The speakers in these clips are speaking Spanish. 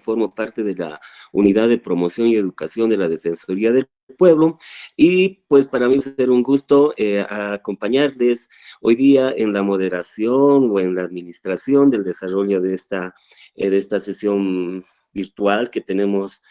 formo parte de la Unidad de Promoción y Educación de la Defensoría del Pueblo, y pues para mí es un gusto acompañarles hoy día en la moderación o en la administración del desarrollo de esta sesión virtual que tenemos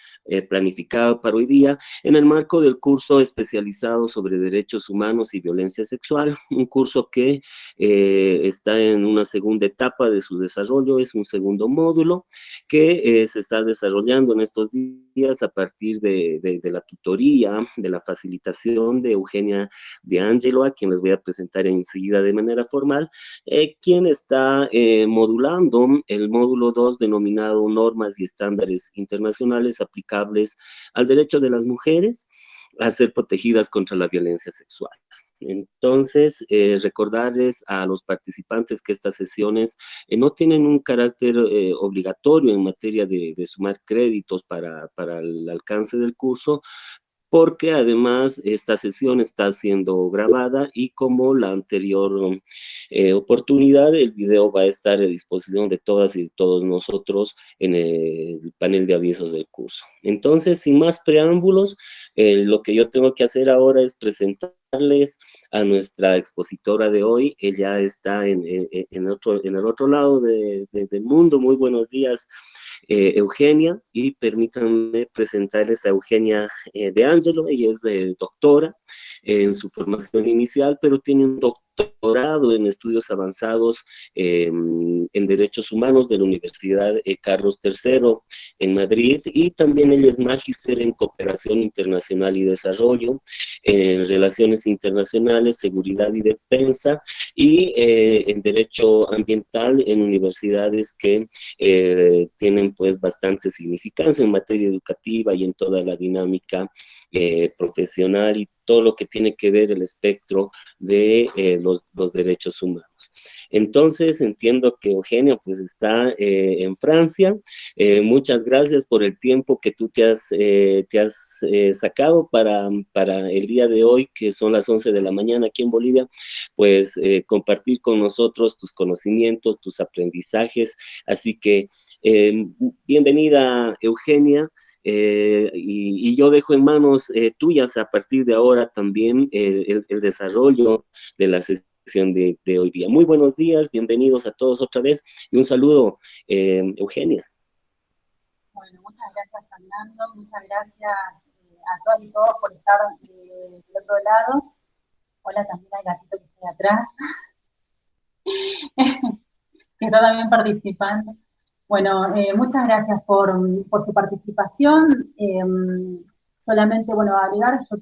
planificado para hoy día, en el marco del curso especializado sobre derechos humanos y violencia sexual, un curso que está en una segunda etapa de su desarrollo, es un segundo módulo que se está desarrollando en estos días a partir de la tutoría, de la facilitación de Eugenia de Angelo, a quien les voy a presentar enseguida de manera formal, quien está modulando el módulo 2 denominado Normas y Estándares Internacionales aplicables al derecho de las mujeres a ser protegidas contra la violencia sexual. Entonces, recordarles a los participantes que estas sesiones no tienen un carácter obligatorio en materia de sumar créditos para el alcance del curso, porque además esta sesión está siendo grabada y como la anterior oportunidad, el video va a estar a disposición de todas y todos nosotros en el panel de avisos del curso. Entonces, sin más preámbulos, lo que yo tengo que hacer ahora es presentarles a nuestra expositora de hoy. Ella está en el otro lado del mundo. Muy buenos días, Eugenia, y permítanme presentarles a Eugenia de Angelo. Ella es doctora en su formación inicial, pero tiene un doctorado en estudios avanzados en derechos humanos de la Universidad Carlos III en Madrid, y también ella es magíster en cooperación internacional y desarrollo, en relaciones internacionales, seguridad y defensa, y en derecho ambiental en universidades que tienen pues bastante significancia en materia educativa y en toda la dinámica profesional y todo lo que tiene que ver el espectro de los derechos humanos. Entonces, entiendo que Eugenia pues está en Francia. Muchas gracias por el tiempo que tú te has sacado para el día de hoy, que son las 11 de la mañana aquí en Bolivia, pues compartir con nosotros tus conocimientos, tus aprendizajes. Así que bienvenida, Eugenia. Y yo dejo en manos tuyas a partir de ahora también el desarrollo de la sesión de hoy día. Muy buenos días, bienvenidos a todos otra vez y un saludo, Eugenia. Bueno, muchas gracias, Fernando, muchas gracias a todas y todos por estar del otro lado. Hola también al gatito que está atrás, que está también participando. Bueno, muchas gracias por su participación. Solamente, bueno, agregar yo,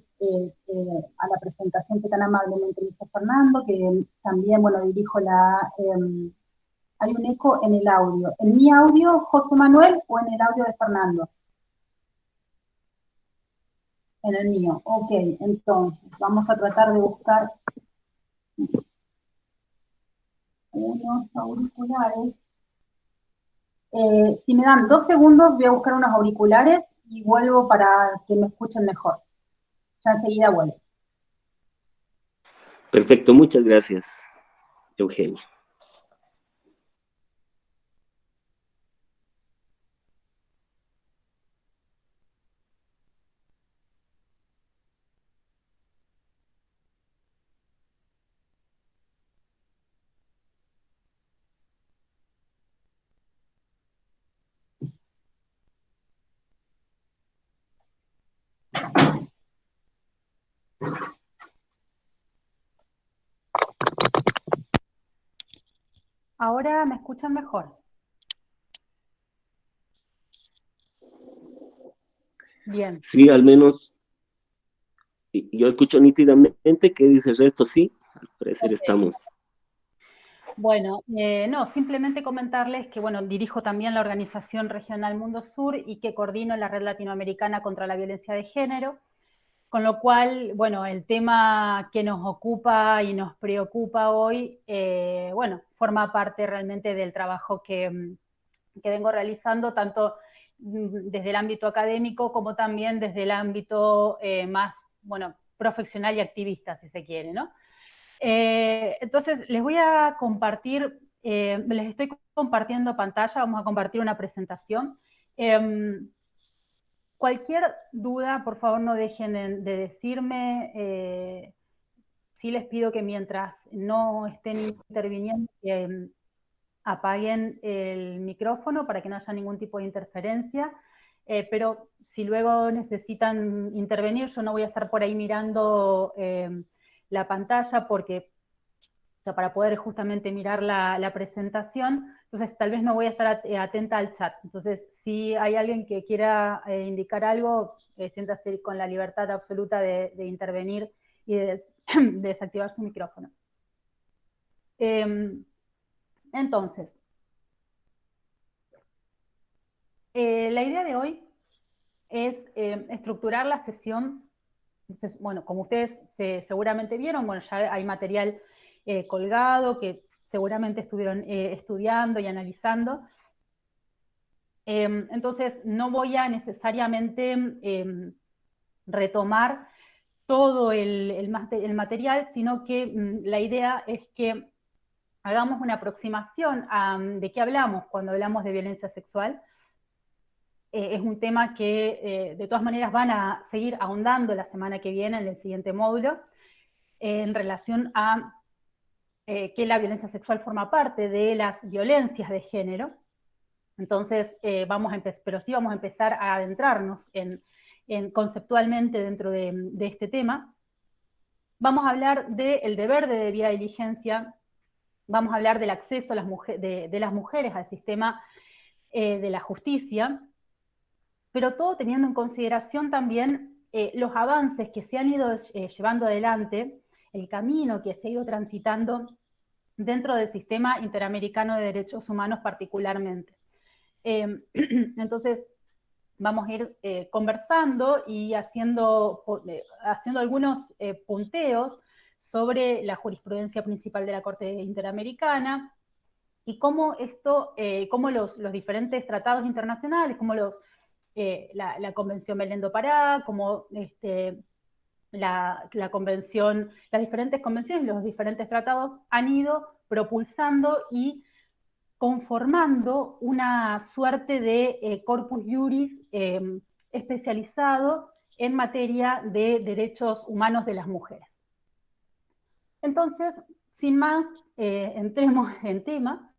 a la presentación que tan amablemente me hizo Fernando, que también, bueno, dirijo hay un eco en el audio. ¿En mi audio, José Manuel, o en el audio de Fernando? En el mío. Ok, entonces, vamos a tratar de buscar unos auriculares. Si me dan 2 segundos, voy a buscar unos auriculares y vuelvo para que me escuchen mejor. Ya enseguida vuelvo. Perfecto, muchas gracias, Eugenia. Ahora me escuchan mejor. Bien. Sí, al menos yo escucho nítidamente. ¿Qué dice el resto? Sí, al parecer Okay. estamos. Bueno, no, simplemente comentarles que, bueno, dirijo también la organización regional Mundo Sur y que coordino la Red Latinoamericana contra la Violencia de Género, con lo cual, bueno, el tema que nos ocupa y nos preocupa hoy, bueno, forma parte realmente del trabajo que vengo realizando, tanto desde el ámbito académico como también desde el ámbito más, bueno, profesional y activista, si se quiere, ¿no? Entonces, les voy a compartir, les estoy compartiendo pantalla, vamos a compartir una presentación Cualquier duda, por favor, no dejen de decirme. Sí les pido que mientras no estén interviniendo, apaguen el micrófono para que no haya ningún tipo de interferencia. Pero si luego necesitan intervenir, yo no voy a estar por ahí mirando la pantalla porque, o sea, para poder justamente mirar la presentación, entonces tal vez no voy a estar atenta al chat. Entonces, si hay alguien que quiera indicar algo, siéntase con la libertad absoluta de intervenir y de desactivar su micrófono. Entonces, la idea de hoy es estructurar la sesión. Entonces, bueno, como ustedes seguramente vieron, bueno, ya hay material colgado que seguramente estuvieron estudiando y analizando. Entonces, no voy a necesariamente retomar todo el material, sino que la idea es que hagamos una aproximación de qué hablamos cuando hablamos de violencia sexual. Es un tema que de todas maneras van a seguir ahondando la semana que viene en el siguiente módulo, en relación a que la violencia sexual forma parte de las violencias de género. Entonces, pero sí vamos a empezar a adentrarnos conceptualmente dentro de este tema. Vamos a hablar del deber de debida diligencia, vamos a hablar del acceso a de las mujeres al sistema de la justicia, pero todo teniendo en consideración también los avances que se han ido llevando adelante, el camino que se ha ido transitando dentro del sistema interamericano de derechos humanos particularmente. Entonces, vamos a ir conversando y haciendo algunos punteos sobre la jurisprudencia principal de la Corte Interamericana y cómo cómo los diferentes tratados internacionales, como la Convención Belén do Pará, como la convención, las diferentes convenciones, los diferentes tratados han ido propulsando y conformando una suerte de corpus juris especializado en materia de derechos humanos de las mujeres. Entonces, sin más, entremos en tema.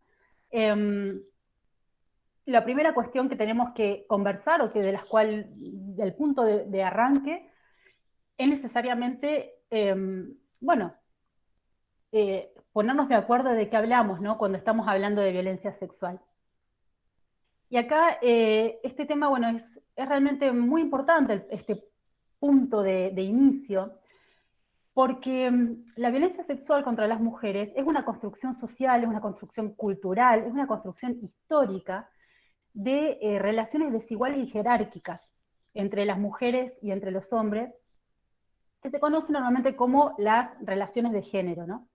La primera cuestión que tenemos que conversar, o que del punto de arranque, es necesariamente, bueno, ponernos de acuerdo de qué hablamos, ¿no? Cuando estamos hablando de violencia sexual. Y acá este tema, bueno, es realmente muy importante este punto de inicio, porque la violencia sexual contra las mujeres es una construcción social, es una construcción cultural, es una construcción histórica de relaciones desiguales y jerárquicas entre las mujeres y entre los hombres, que se conocen normalmente como las relaciones de género, ¿no?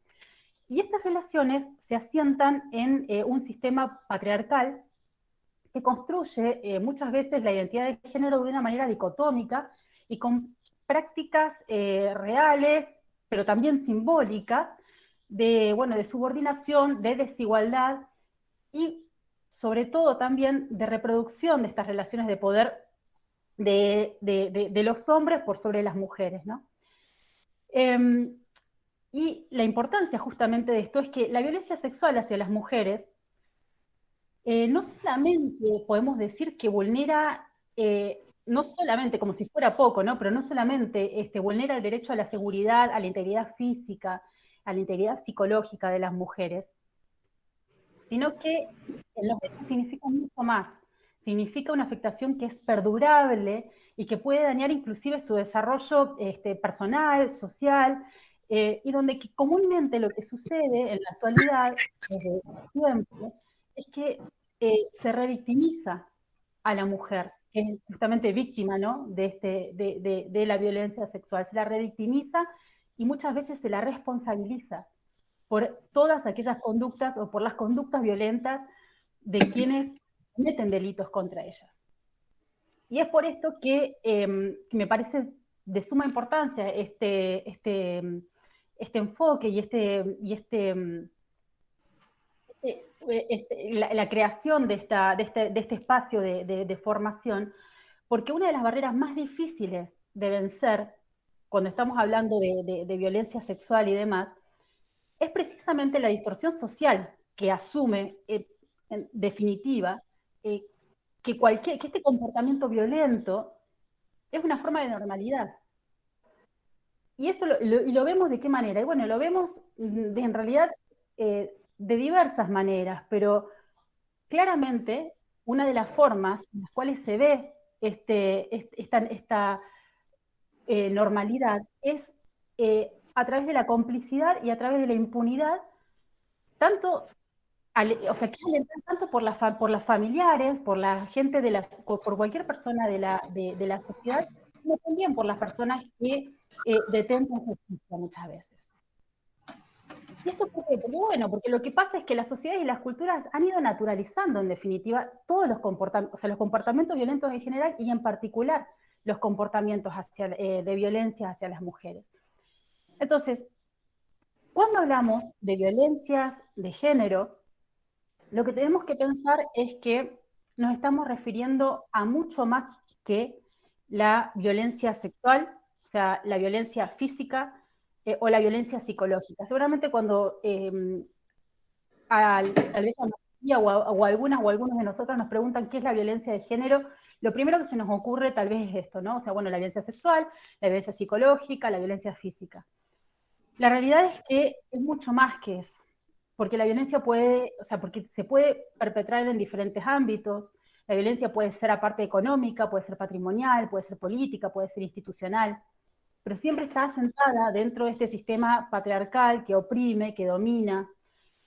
Y estas relaciones se asientan en un sistema patriarcal que construye muchas veces la identidad de género de una manera dicotómica y con prácticas reales, pero también simbólicas, de subordinación, de desigualdad y sobre todo también de reproducción de estas relaciones de poder de los hombres por sobre las mujeres, ¿no? Y la importancia justamente de esto es que la violencia sexual hacia las mujeres no solamente podemos decir que vulnera, no solamente como si fuera poco, ¿no? Pero no solamente vulnera el derecho a la seguridad, a la integridad física, a la integridad psicológica de las mujeres, sino que en los hechos significa mucho más. Significa una afectación que es perdurable y que puede dañar inclusive su desarrollo personal, social, y donde comúnmente lo que sucede en la actualidad, desde siempre, es que se revictimiza a la mujer, que es justamente víctima, ¿no? de la violencia sexual. Se la revictimiza y muchas veces se la responsabiliza por todas aquellas conductas o por las conductas violentas de quienes cometen delitos contra ellas. Y es por esto que me parece de suma importancia este enfoque y la creación de este espacio de formación, porque una de las barreras más difíciles de vencer cuando estamos hablando de violencia sexual y demás, es precisamente la distorsión social que asume, en definitiva, eh, que este comportamiento violento es una forma de normalidad. Y eso lo vemos de qué manera. Y bueno, lo vemos en realidad de diversas maneras, pero claramente una de las formas en las cuales se ve esta normalidad es a través de la complicidad y a través de la impunidad, tanto, o sea, que tanto por las familiares, por la gente, por cualquier persona de la sociedad, sino también por las personas que detentan justicia muchas veces. ¿Y esto por qué? Porque bueno, porque lo que pasa es que las sociedades y las culturas han ido naturalizando, en definitiva, todos los comportamientos, o sea, los comportamientos violentos en general y en particular los comportamientos de violencia hacia las mujeres. Entonces, cuando hablamos de violencias de género, lo que tenemos que pensar es que nos estamos refiriendo a mucho más que la violencia sexual, o sea, la violencia física o la violencia psicológica. Seguramente cuando tal vez a María o algunas o algunos de nosotros nos preguntan qué es la violencia de género, lo primero que se nos ocurre tal vez es esto, ¿no? O sea, bueno, la violencia sexual, la violencia psicológica, la violencia física. La realidad es que es mucho más que eso, porque la violencia puede, o sea, porque se puede perpetrar en diferentes ámbitos. La violencia puede ser aparte económica, puede ser patrimonial, puede ser política, puede ser institucional, pero siempre está asentada dentro de este sistema patriarcal que oprime, que domina.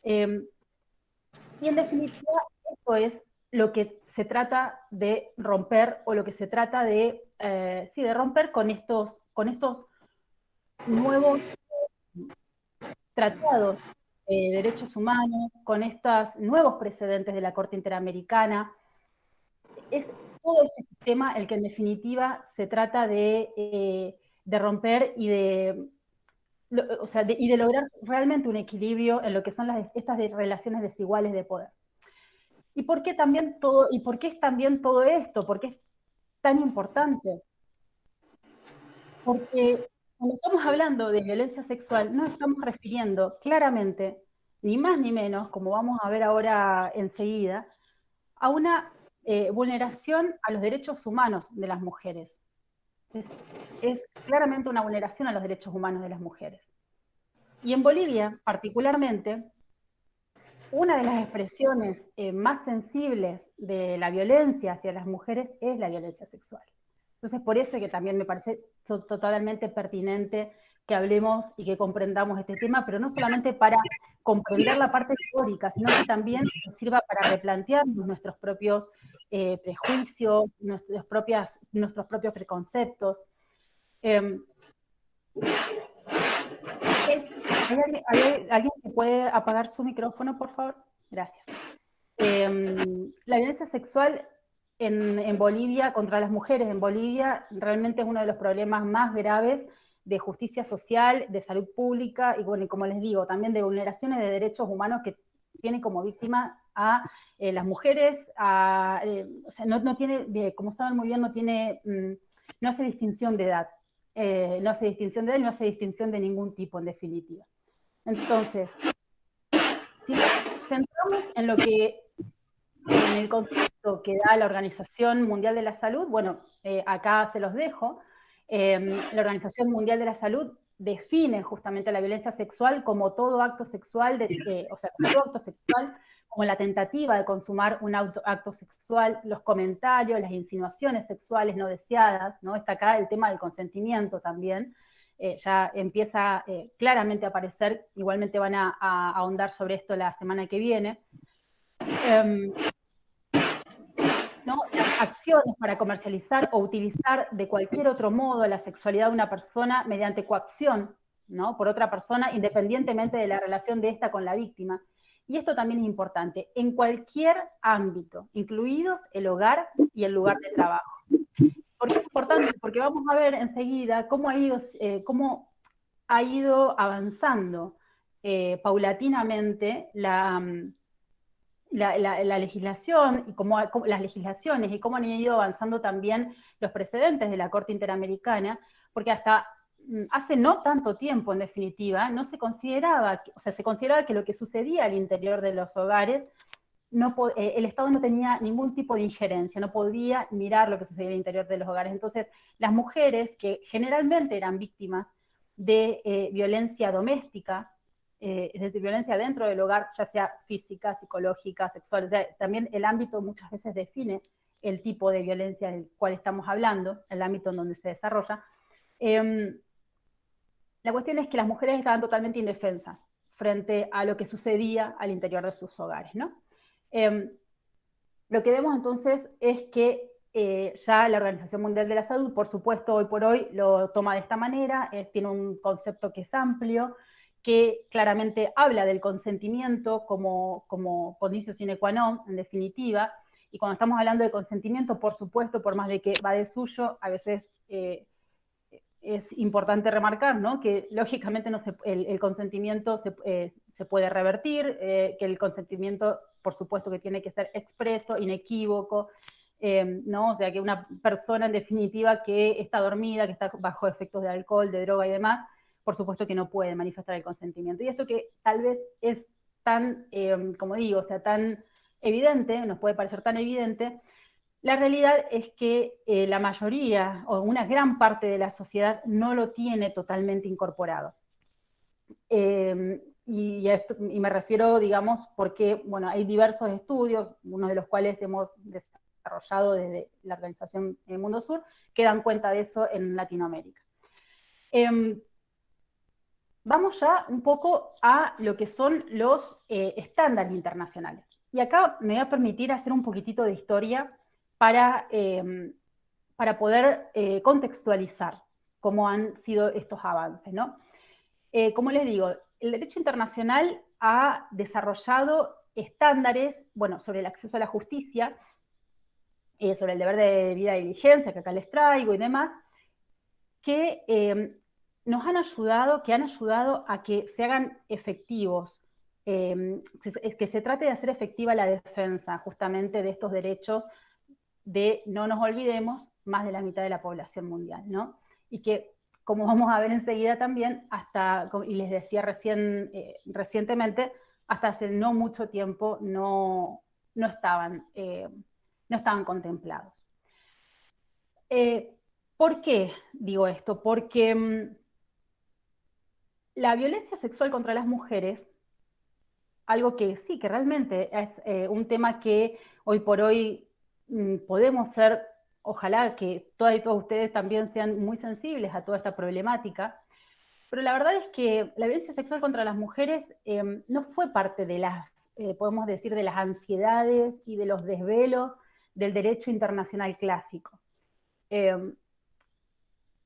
Y en definitiva, esto es lo que se trata de romper o lo que se trata sí, de romper con estos nuevos tratados de derechos humanos, con estos nuevos precedentes de la Corte Interamericana. Es todo este sistema el que en definitiva se trata de romper y o sea, y de lograr realmente un equilibrio en lo que son estas relaciones desiguales de poder. ¿Y por qué es también todo esto? ¿Por qué es tan importante? Porque cuando estamos hablando de violencia sexual, no estamos refiriendo claramente, ni más ni menos, como vamos a ver ahora enseguida, a una vulneración a los derechos humanos de las mujeres. Es claramente una vulneración a los derechos humanos de las mujeres. Y en Bolivia, particularmente, una de las expresiones más sensibles de la violencia hacia las mujeres es la violencia sexual. Entonces, por eso que también me parece totalmente pertinente que hablemos y que comprendamos este tema, pero no solamente para comprender la parte histórica, sino que también nos sirva para replantearnos nuestros propios prejuicios, nuestros propios preconceptos. ¿Alguien que puede apagar su micrófono, por favor? Gracias. La violencia sexual en Bolivia, contra las mujeres en Bolivia, realmente es uno de los problemas más graves de justicia social, de salud pública y, bueno, y como les digo, también de vulneraciones de derechos humanos que tiene como víctima a las mujeres, o sea, no tiene, como saben muy bien, no hace distinción de edad. No hace distinción de edad y no hace distinción de ningún tipo, en definitiva. Entonces, si nos centramos en en el concepto que da la Organización Mundial de la Salud, bueno, acá se los dejo. La Organización Mundial de la Salud define justamente la violencia sexual como todo acto sexual, o sea, todo acto sexual como la tentativa de consumar un acto sexual, los comentarios, las insinuaciones sexuales no deseadas, ¿no? Está acá el tema del consentimiento también. Ya empieza claramente a aparecer, igualmente van a ahondar sobre esto la semana que viene. ¿No? Las acciones para comercializar o utilizar de cualquier otro modo la sexualidad de una persona mediante coacción, ¿no? Por otra persona, independientemente de la relación de esta con la víctima. Y esto también es importante, en cualquier ámbito, incluidos el hogar y el lugar de trabajo. ¿Por qué es importante? Porque vamos a ver enseguida cómo ha ido avanzando paulatinamente la legislación y cómo las legislaciones y cómo han ido avanzando también los precedentes de la Corte Interamericana, porque hasta hace no tanto tiempo, en definitiva, no se consideraba, o sea, se consideraba que lo que sucedía al interior de los hogares, el Estado no tenía ningún tipo de injerencia, no podía mirar lo que sucedía al interior de los hogares. Entonces, las mujeres, que generalmente eran víctimas de violencia doméstica, es decir, violencia dentro del hogar, ya sea física, psicológica, sexual, o sea, también el ámbito muchas veces define el tipo de violencia del cual estamos hablando, el ámbito en donde se desarrolla. La cuestión es que las mujeres estaban totalmente indefensas frente a lo que sucedía al interior de sus hogares, ¿no? Lo que vemos entonces es que ya la Organización Mundial de la Salud, por supuesto, hoy por hoy lo toma de esta manera, tiene un concepto que es amplio, que claramente habla del consentimiento como condicio sine qua non, en definitiva, y cuando estamos hablando de consentimiento, por supuesto, por más de que va de suyo, a veces es importante remarcar, ¿no?, que lógicamente el consentimiento se puede revertir, que el consentimiento, por supuesto, que tiene que ser expreso, inequívoco, ¿no? O sea, que una persona en definitiva que está dormida, que está bajo efectos de alcohol, de droga y demás, por supuesto que no puede manifestar el consentimiento. Y esto que tal vez es tan, como digo, o sea, tan evidente, nos puede parecer tan evidente, la realidad es que la mayoría o una gran parte de la sociedad no lo tiene totalmente incorporado. Y me refiero, digamos, porque, bueno, hay diversos estudios, uno de los cuales hemos desarrollado desde la organización Mundo Sur, que dan cuenta de eso en Latinoamérica. Vamos ya un poco a lo que son los estándares internacionales. Y acá me voy a permitir hacer un poquitito de historia para poder contextualizar cómo han sido estos avances, ¿no? Como les digo, el derecho internacional ha desarrollado estándares, bueno, sobre el acceso a la justicia, sobre el deber de debida diligencia, que acá les traigo y demás, que nos han ayudado, que han ayudado a que se hagan efectivos, que se trate de hacer efectiva la defensa justamente de estos derechos de, no nos olvidemos, más de la mitad de la población mundial, ¿no? Y que, como vamos a ver enseguida también, y les decía recientemente, hasta hace no mucho tiempo no estaban contemplados. ¿Por qué digo esto? Porque la violencia sexual contra las mujeres, algo que sí, que realmente es un tema que hoy por hoy podemos ser, ojalá que todas y todos ustedes también sean muy sensibles a toda esta problemática, pero la verdad es que la violencia sexual contra las mujeres no fue parte de las, podemos decir, de las ansiedades y de los desvelos del derecho internacional clásico.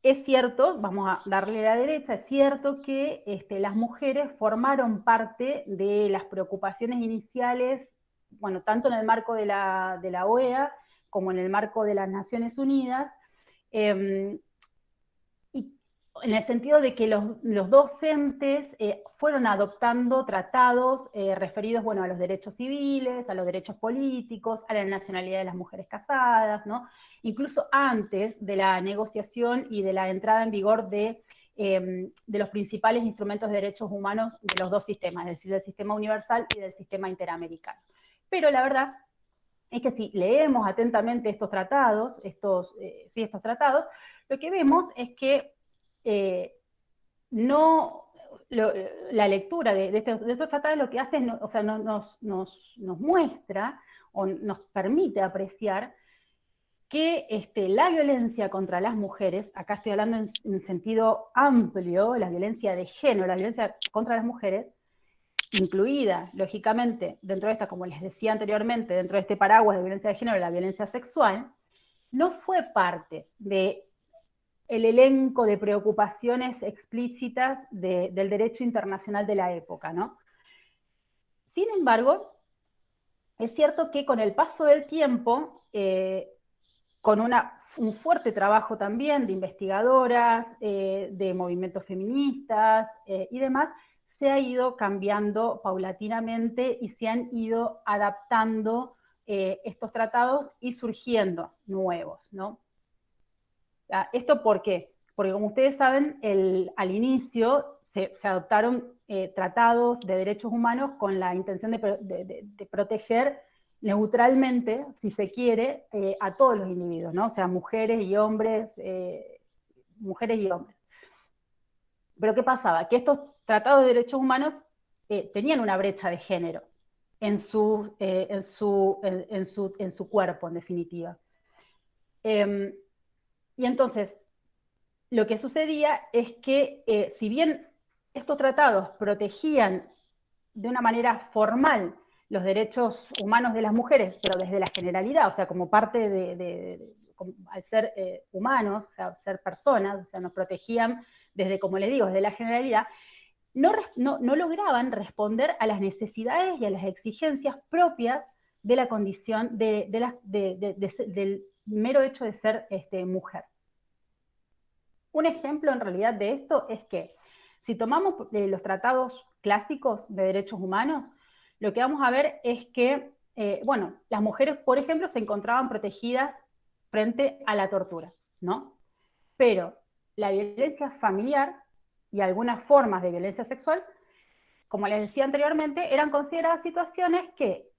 Es cierto, vamos a darle a la derecha, es cierto que las mujeres formaron parte de las preocupaciones iniciales, bueno, tanto en el marco de la OEA como en el marco de las Naciones Unidas, y en el sentido de que los docentes fueron adoptando tratados referidos, bueno, a los derechos civiles, a los derechos políticos, a la nacionalidad de las mujeres casadas, ¿no? Incluso antes de la negociación y de la entrada en vigor de los principales instrumentos de derechos humanos de los dos sistemas, es decir, del sistema universal y del sistema interamericano. Pero la verdad es que si leemos atentamente estos tratados, lo que vemos es que la lectura de estos tratados lo que hace es, o sea, nos muestra o nos permite apreciar que la violencia contra las mujeres, acá estoy hablando en sentido amplio, la violencia de género, la violencia contra las mujeres, incluida, lógicamente, dentro de esta, como les decía anteriormente, dentro de este paraguas de violencia de género, la violencia sexual, no fue parte del elenco de preocupaciones explícitas del derecho internacional de la época, ¿no? Sin embargo, es cierto que con el paso del tiempo, con un fuerte trabajo también de investigadoras, de movimientos feministas y demás, se ha ido cambiando paulatinamente y se han ido adaptando estos tratados y surgiendo nuevos, ¿no? ¿Esto por qué? Porque como ustedes saben, al inicio se adoptaron tratados de derechos humanos con la intención de proteger neutralmente, si se quiere, a todos los individuos, ¿no? O sea, mujeres y hombres. Pero ¿qué pasaba? Que estos tratados de derechos humanos tenían una brecha de género en su cuerpo, en definitiva. Y entonces, lo que sucedía es que, si bien estos tratados protegían de una manera formal los derechos humanos de las mujeres, pero desde la generalidad, o sea, como parte al ser humanos, o sea, ser personas, o sea, nos protegían desde, como les digo, desde la generalidad, no lograban responder a las necesidades y a las exigencias propias de la condición del mero hecho de ser mujer. Un ejemplo en realidad de esto es que si tomamos los tratados clásicos de derechos humanos, lo que vamos a ver es que, bueno, las mujeres, por ejemplo, se encontraban protegidas frente a la tortura, ¿no? Pero la violencia familiar y algunas formas de violencia sexual, como les decía anteriormente, eran consideradas situaciones que,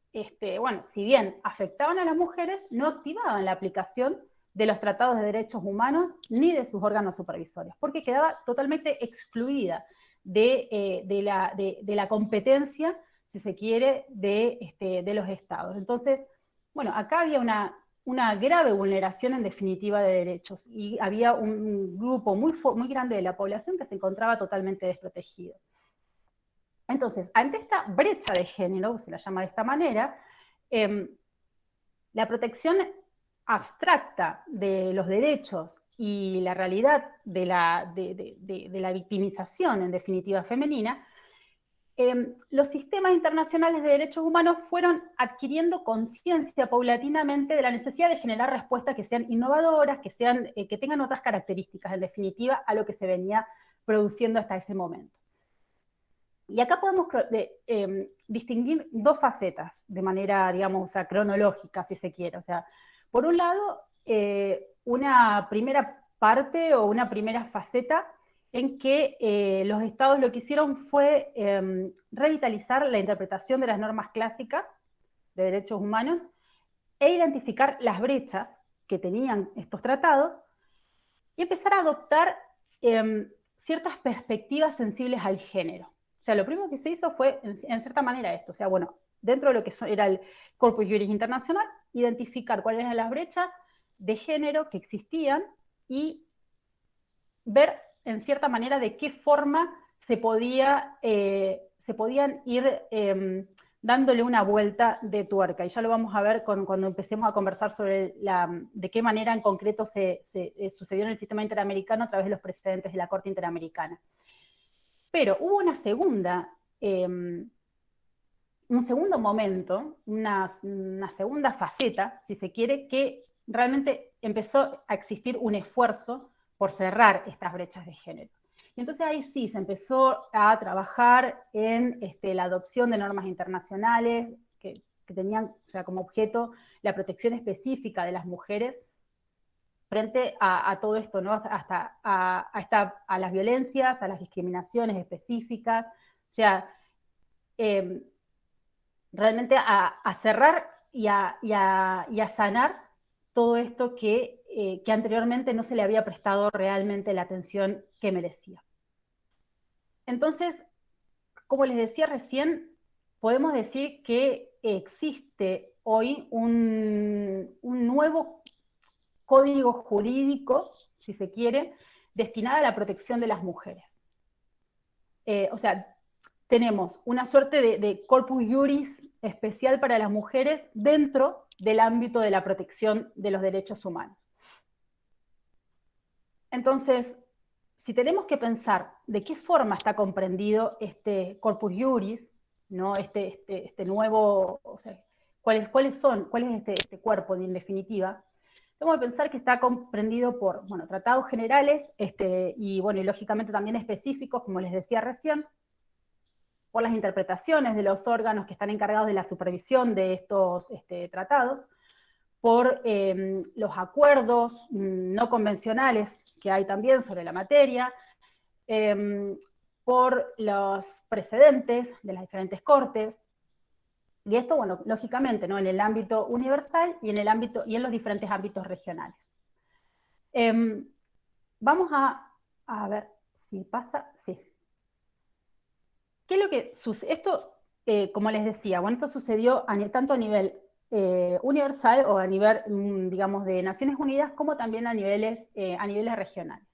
bueno, si bien afectaban a las mujeres, no activaban la aplicación de los tratados de derechos humanos ni de sus órganos supervisorios, porque quedaba totalmente excluida de la competencia, si se quiere, de los estados. Entonces, bueno, acá había una grave vulneración en definitiva de derechos y había un grupo muy grande de la población que se encontraba totalmente desprotegido. Entonces, ante esta brecha de género, se la llama de esta manera, la protección abstracta de los derechos y la realidad de la victimización, en definitiva, femenina, los sistemas internacionales de derechos humanos fueron adquiriendo conciencia paulatinamente de la necesidad de generar respuestas que sean innovadoras, que tengan otras características, en definitiva, a lo que se venía produciendo hasta ese momento. Y acá podemos distinguir dos facetas de manera, digamos, o sea, cronológica, si se quiere. O sea, por un lado, una primera parte o una primera faceta en que los estados lo que hicieron fue revitalizar la interpretación de las normas clásicas de derechos humanos e identificar las brechas que tenían estos tratados y empezar a adoptar ciertas perspectivas sensibles al género. O sea, lo primero que se hizo fue, en cierta manera, esto. O sea, bueno, dentro de lo que era el Corpus Juris Internacional, identificar cuáles eran las brechas de género que existían y ver, en cierta manera, de qué forma se podían ir dándole una vuelta de tuerca. Y ya lo vamos a ver cuando empecemos a conversar sobre de qué manera en concreto se sucedió en el sistema interamericano a través de los precedentes de la Corte Interamericana. Pero hubo un segundo momento, una segunda faceta, si se quiere, que realmente empezó a existir un esfuerzo por cerrar estas brechas de género. Y entonces ahí sí se empezó a trabajar en la adopción de normas internacionales que tenían, o sea, como objeto la protección específica de las mujeres frente a todo esto, ¿no? Hasta a las violencias, a las discriminaciones específicas, o sea, realmente a cerrar y a sanar todo esto que anteriormente no se le había prestado realmente la atención que merecía. Entonces, como les decía recién, podemos decir que existe hoy un nuevo código jurídico, si se quiere, destinado a la protección de las mujeres. O sea, tenemos una suerte de corpus juris especial para las mujeres dentro del ámbito de la protección de los derechos humanos. Entonces, si tenemos que pensar de qué forma está comprendido este corpus juris, ¿no? este nuevo, o sea, cuál es este cuerpo en definitiva, tenemos que pensar que está comprendido por, bueno, tratados generales y, bueno, y lógicamente también específicos, como les decía recién, por las interpretaciones de los órganos que están encargados de la supervisión de estos tratados, por los acuerdos no convencionales que hay también sobre la materia, por los precedentes de las diferentes cortes, y esto, bueno, lógicamente, ¿no? En el ámbito universal y en el ámbito y en los diferentes ámbitos regionales. Vamos a ver si pasa, sí. ¿Qué es lo que sucede? Esto, como les decía, bueno, esto sucedió tanto a nivel universal o a nivel, digamos, de Naciones Unidas, como también a niveles regionales.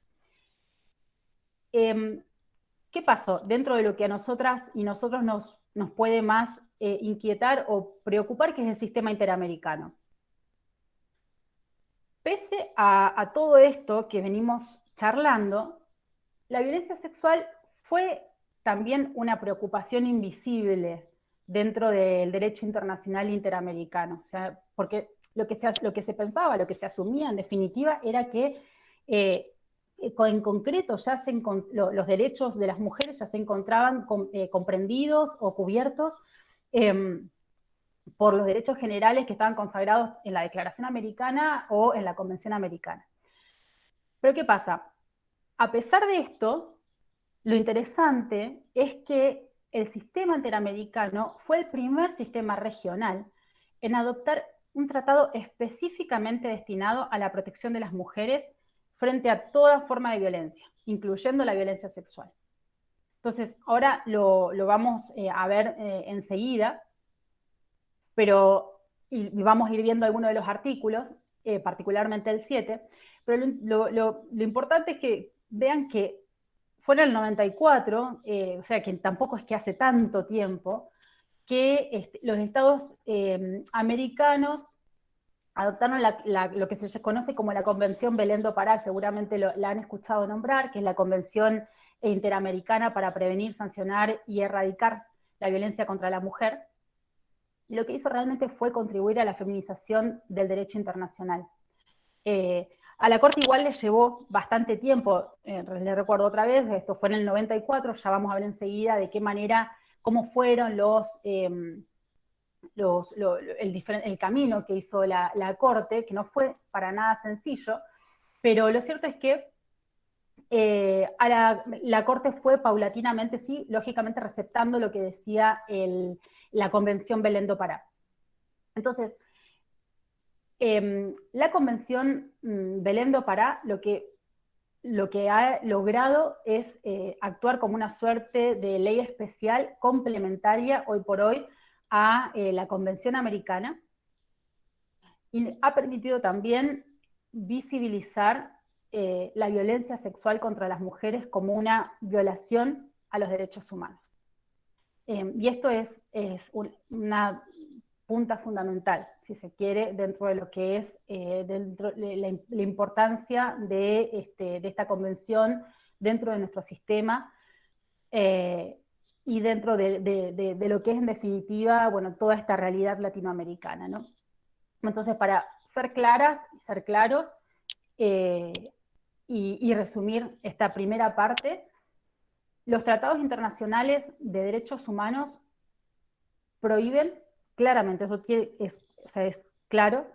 ¿Qué pasó? Dentro de lo que a nosotras y nosotros nos puede más inquietar o preocupar, que es el sistema interamericano. Pese a todo esto que venimos charlando, la violencia sexual fue también una preocupación invisible dentro del derecho internacional interamericano. O sea, porque lo que se pensaba, lo que se asumía en definitiva, era que en concreto ya los derechos de las mujeres ya se encontraban comprendidos o cubiertos por los derechos generales que estaban consagrados en la Declaración Americana o en la Convención Americana. Pero ¿qué pasa? A pesar de esto, lo interesante es que el sistema interamericano fue el primer sistema regional en adoptar un tratado específicamente destinado a la protección de las mujeres frente a toda forma de violencia, incluyendo la violencia sexual. Entonces, ahora lo vamos a ver enseguida, pero y vamos a ir viendo algunos de los artículos, particularmente el 7, pero lo importante es que vean que fue en el 94, o sea que tampoco es que hace tanto tiempo, que los estados americanos adoptaron lo que se conoce como la Convención Belén do Pará, seguramente la han escuchado nombrar, que es la Convención Interamericana para prevenir, sancionar y erradicar la violencia contra la mujer. Y lo que hizo realmente fue contribuir a la feminización del derecho internacional. A la Corte igual le llevó bastante tiempo, le recuerdo otra vez, esto fue en el 94, ya vamos a ver enseguida de qué manera, cómo fueron el camino que hizo la Corte, que no fue para nada sencillo, pero lo cierto es que la Corte fue paulatinamente, sí, lógicamente receptando lo que decía la Convención Belén do Pará. Entonces, la Convención Belén do Pará lo que ha logrado es actuar como una suerte de ley especial complementaria hoy por hoy a la Convención Americana, y ha permitido también visibilizar la violencia sexual contra las mujeres como una violación a los derechos humanos. Y esto es una punta fundamental, si se quiere, dentro de lo que es dentro de la importancia de esta convención dentro de nuestro sistema y dentro de lo que es en definitiva, bueno, toda esta realidad latinoamericana, ¿no? Entonces, para ser claras y ser claros y resumir esta primera parte, los tratados internacionales de derechos humanos prohíben claramente, es claro,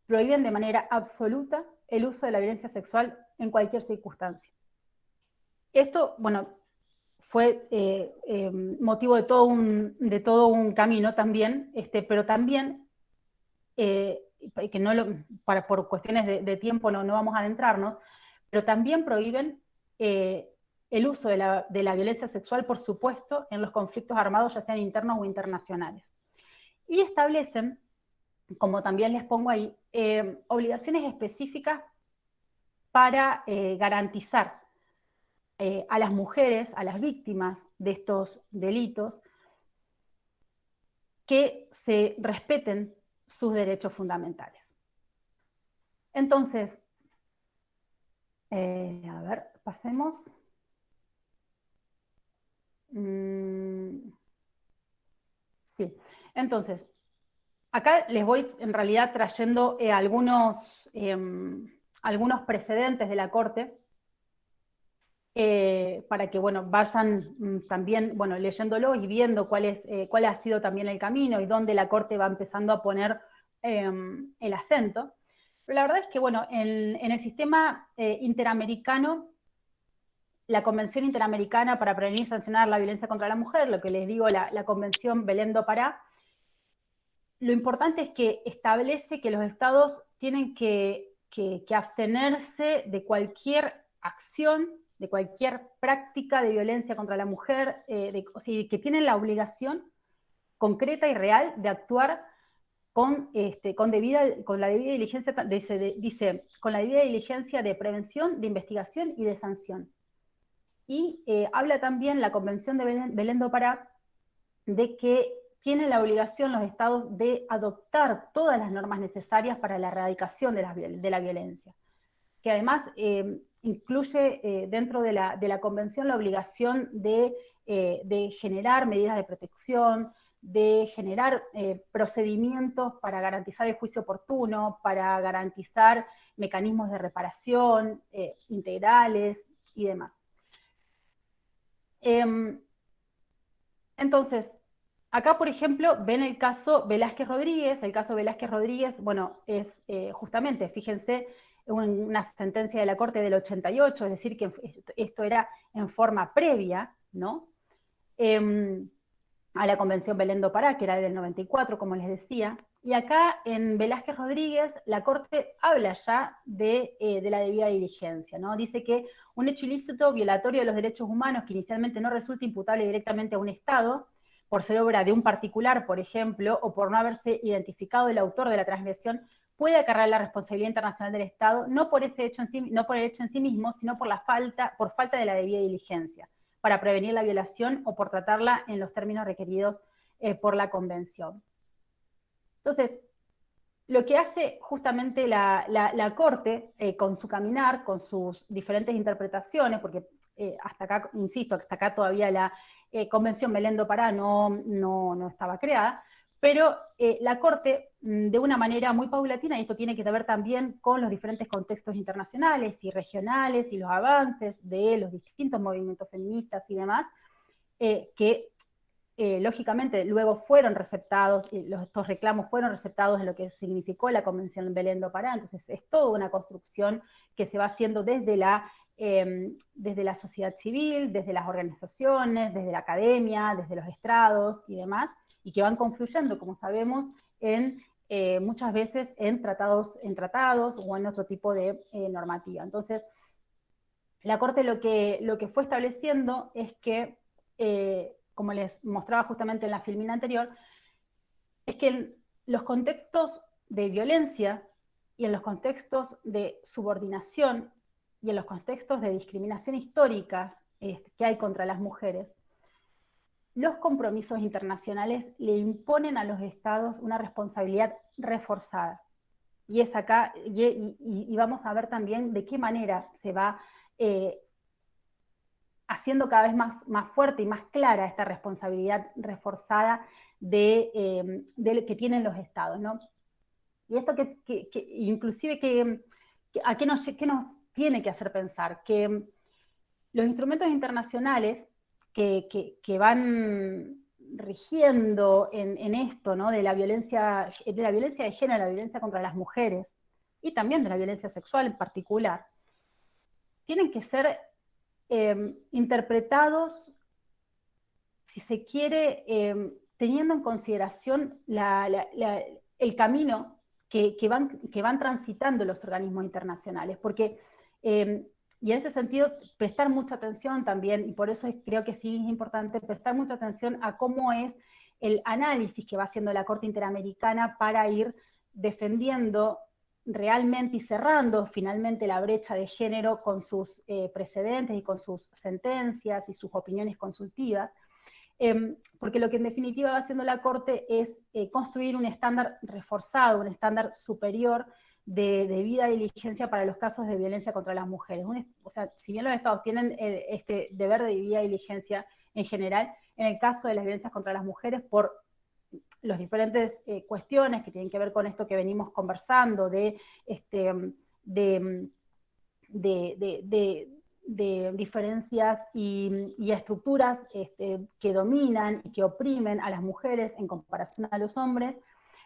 prohíben de manera absoluta el uso de la violencia sexual en cualquier circunstancia. Esto, bueno, fue motivo de todo un camino también, pero también, que por cuestiones de tiempo no vamos a adentrarnos, pero también prohíben el uso de la violencia sexual, por supuesto, en los conflictos armados, ya sean internos o internacionales. Y establecen, como también les pongo ahí, obligaciones específicas para garantizar a las mujeres, a las víctimas de estos delitos, que se respeten sus derechos fundamentales. Entonces, a ver, pasemos. Sí, entonces, acá les voy en realidad trayendo algunos precedentes de la Corte para que, bueno, vayan también, bueno, leyéndolo y viendo cuál ha sido también el camino y dónde la Corte va empezando a poner el acento. Pero la verdad es que, bueno, en el sistema interamericano, la Convención Interamericana para Prevenir y Sancionar la Violencia contra la Mujer, lo que les digo, la Convención Belén do Pará, lo importante es que establece que los estados tienen que abstenerse de cualquier acción, de cualquier práctica de violencia contra la mujer, o sea, que tienen la obligación concreta y real de actuar con la debida diligencia, dice, con la debida diligencia de prevención, de investigación y de sanción. Y habla también la Convención de Belén do Pará de que tienen la obligación los estados de adoptar todas las normas necesarias para la erradicación de la violencia, que además incluye dentro de la convención la obligación de generar medidas de protección, de generar procedimientos para garantizar el juicio oportuno, para garantizar mecanismos de reparación integrales y demás. Entonces, acá, por ejemplo, ven el caso Velázquez Rodríguez. El caso Velázquez Rodríguez, bueno, es justamente, fíjense, una sentencia de la Corte del 88, es decir, que esto era en forma previa, ¿no? A la Convención Belén do Pará, que era del 94, como les decía. Y acá en Velázquez Rodríguez, la Corte habla ya de la debida diligencia, ¿no? Dice que un hecho ilícito violatorio de los derechos humanos que inicialmente no resulta imputable directamente a un Estado, por ser obra de un particular, por ejemplo, o por no haberse identificado el autor de la transgresión, puede acarrear la responsabilidad internacional del Estado, no por ese hecho en sí, no por el hecho en sí mismo, sino por falta de la debida diligencia, para prevenir la violación o por tratarla en los términos requeridos por la Convención. Entonces, lo que hace justamente la Corte con su caminar, con sus diferentes interpretaciones, porque hasta acá, insisto, hasta acá todavía la Convención Belén do Pará no estaba creada, pero la Corte, de una manera muy paulatina, y esto tiene que ver también con los diferentes contextos internacionales y regionales y los avances de los distintos movimientos feministas y demás, que lógicamente luego fueron receptados, estos reclamos fueron receptados en lo que significó la Convención Belén do Pará. Entonces es toda una construcción que se va haciendo desde la sociedad civil, desde las organizaciones, desde la academia, desde los estrados y demás, y que van confluyendo, como sabemos, muchas veces en tratados o en otro tipo de normativa. Entonces, la Corte lo que fue estableciendo es que, como les mostraba justamente en la filmina anterior, es que en los contextos de violencia y en los contextos de subordinación y en los contextos de discriminación histórica que hay contra las mujeres, los compromisos internacionales le imponen a los estados una responsabilidad reforzada. Y es acá, y vamos a ver también de qué manera se va haciendo cada vez más fuerte y más clara esta responsabilidad reforzada de que tienen los estados, ¿no? Y esto inclusive ¿a qué nos tiene que hacer pensar? Que los instrumentos internacionales que van rigiendo en esto, ¿no? De la violencia de género, la violencia contra las mujeres, y también de la violencia sexual en particular, tienen que ser interpretados, si se quiere, teniendo en consideración el camino que van transitando los organismos internacionales, porque, y en ese sentido, prestar mucha atención también, y por eso creo que sí es importante prestar mucha atención a cómo es el análisis que va haciendo la Corte Interamericana para ir defendiendo realmente y cerrando finalmente la brecha de género con sus precedentes y con sus sentencias y sus opiniones consultivas, porque lo que en definitiva va haciendo la Corte es construir un estándar reforzado, un estándar superior de debida diligencia para los casos de violencia contra las mujeres. O sea, si bien los estados tienen este deber de debida diligencia en general, en el caso de las violencias contra las mujeres, por las diferentes cuestiones que tienen que ver con esto que venimos conversando, de de diferencias y estructuras que dominan y que oprimen a las mujeres en comparación a los hombres,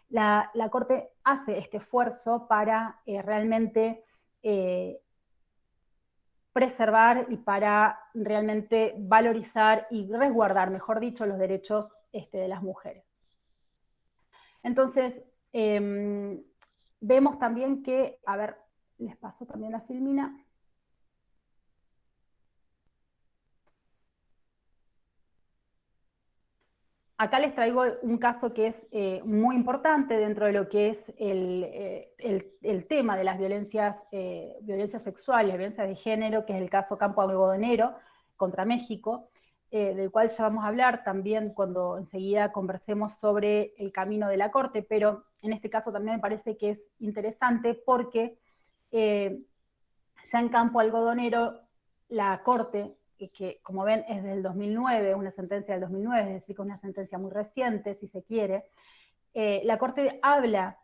la Corte hace este esfuerzo para realmente preservar y para realmente valorizar y resguardar, mejor dicho, los derechos de las mujeres. Entonces, vemos también que, a ver, les paso también la filmina. Acá les traigo un caso que es muy importante dentro de lo que es el tema de las violencias sexuales, violencias de género, que es el caso Campo Algodonero contra México, del cual ya vamos a hablar también cuando enseguida conversemos sobre el camino de la Corte, pero en este caso también me parece que es interesante porque ya en Campo Algodonero la Corte, que como ven es del 2009, una sentencia del 2009, es decir, que es una sentencia muy reciente, si se quiere, la Corte habla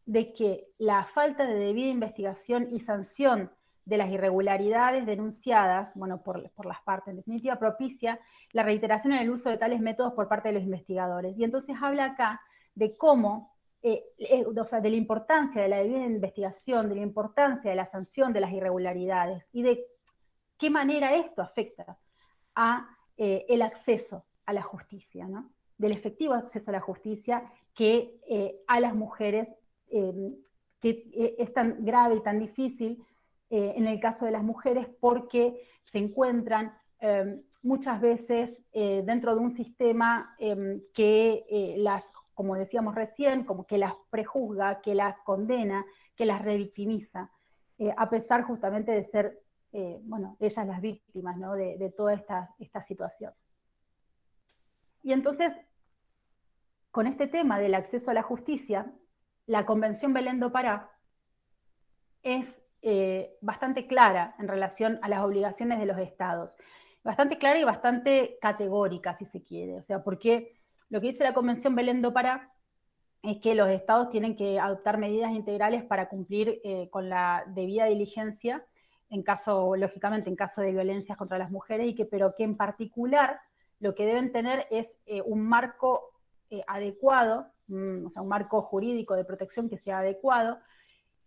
de que la falta de debida investigación y sanción de las irregularidades denunciadas, bueno, por las partes, en definitiva, propicia la reiteración en el uso de tales métodos por parte de los investigadores. Y entonces habla acá de cómo, o sea, de la importancia de la debida investigación, de la importancia de la sanción de las irregularidades y de qué manera esto afecta a el acceso a la justicia, ¿no? Del efectivo acceso a la justicia que a las mujeres, que es tan grave y tan difícil en el caso de las mujeres porque se encuentran muchas veces dentro de un sistema que las, como decíamos recién, como que las prejuzga, que las condena, que las revictimiza, a pesar justamente de ser bueno, ellas las víctimas, ¿no? de toda esta situación. Y entonces, con este tema del acceso a la justicia, la Convención Belén do Pará es bastante clara en relación a las obligaciones de los estados. Bastante clara y bastante categórica, si se quiere. O sea, porque lo que dice la Convención Belén do Pará es que los estados tienen que adoptar medidas integrales para cumplir con la debida diligencia en caso, lógicamente, en caso de violencias contra las mujeres, pero que en particular lo que deben tener es un marco adecuado, o sea, un marco jurídico de protección que sea adecuado,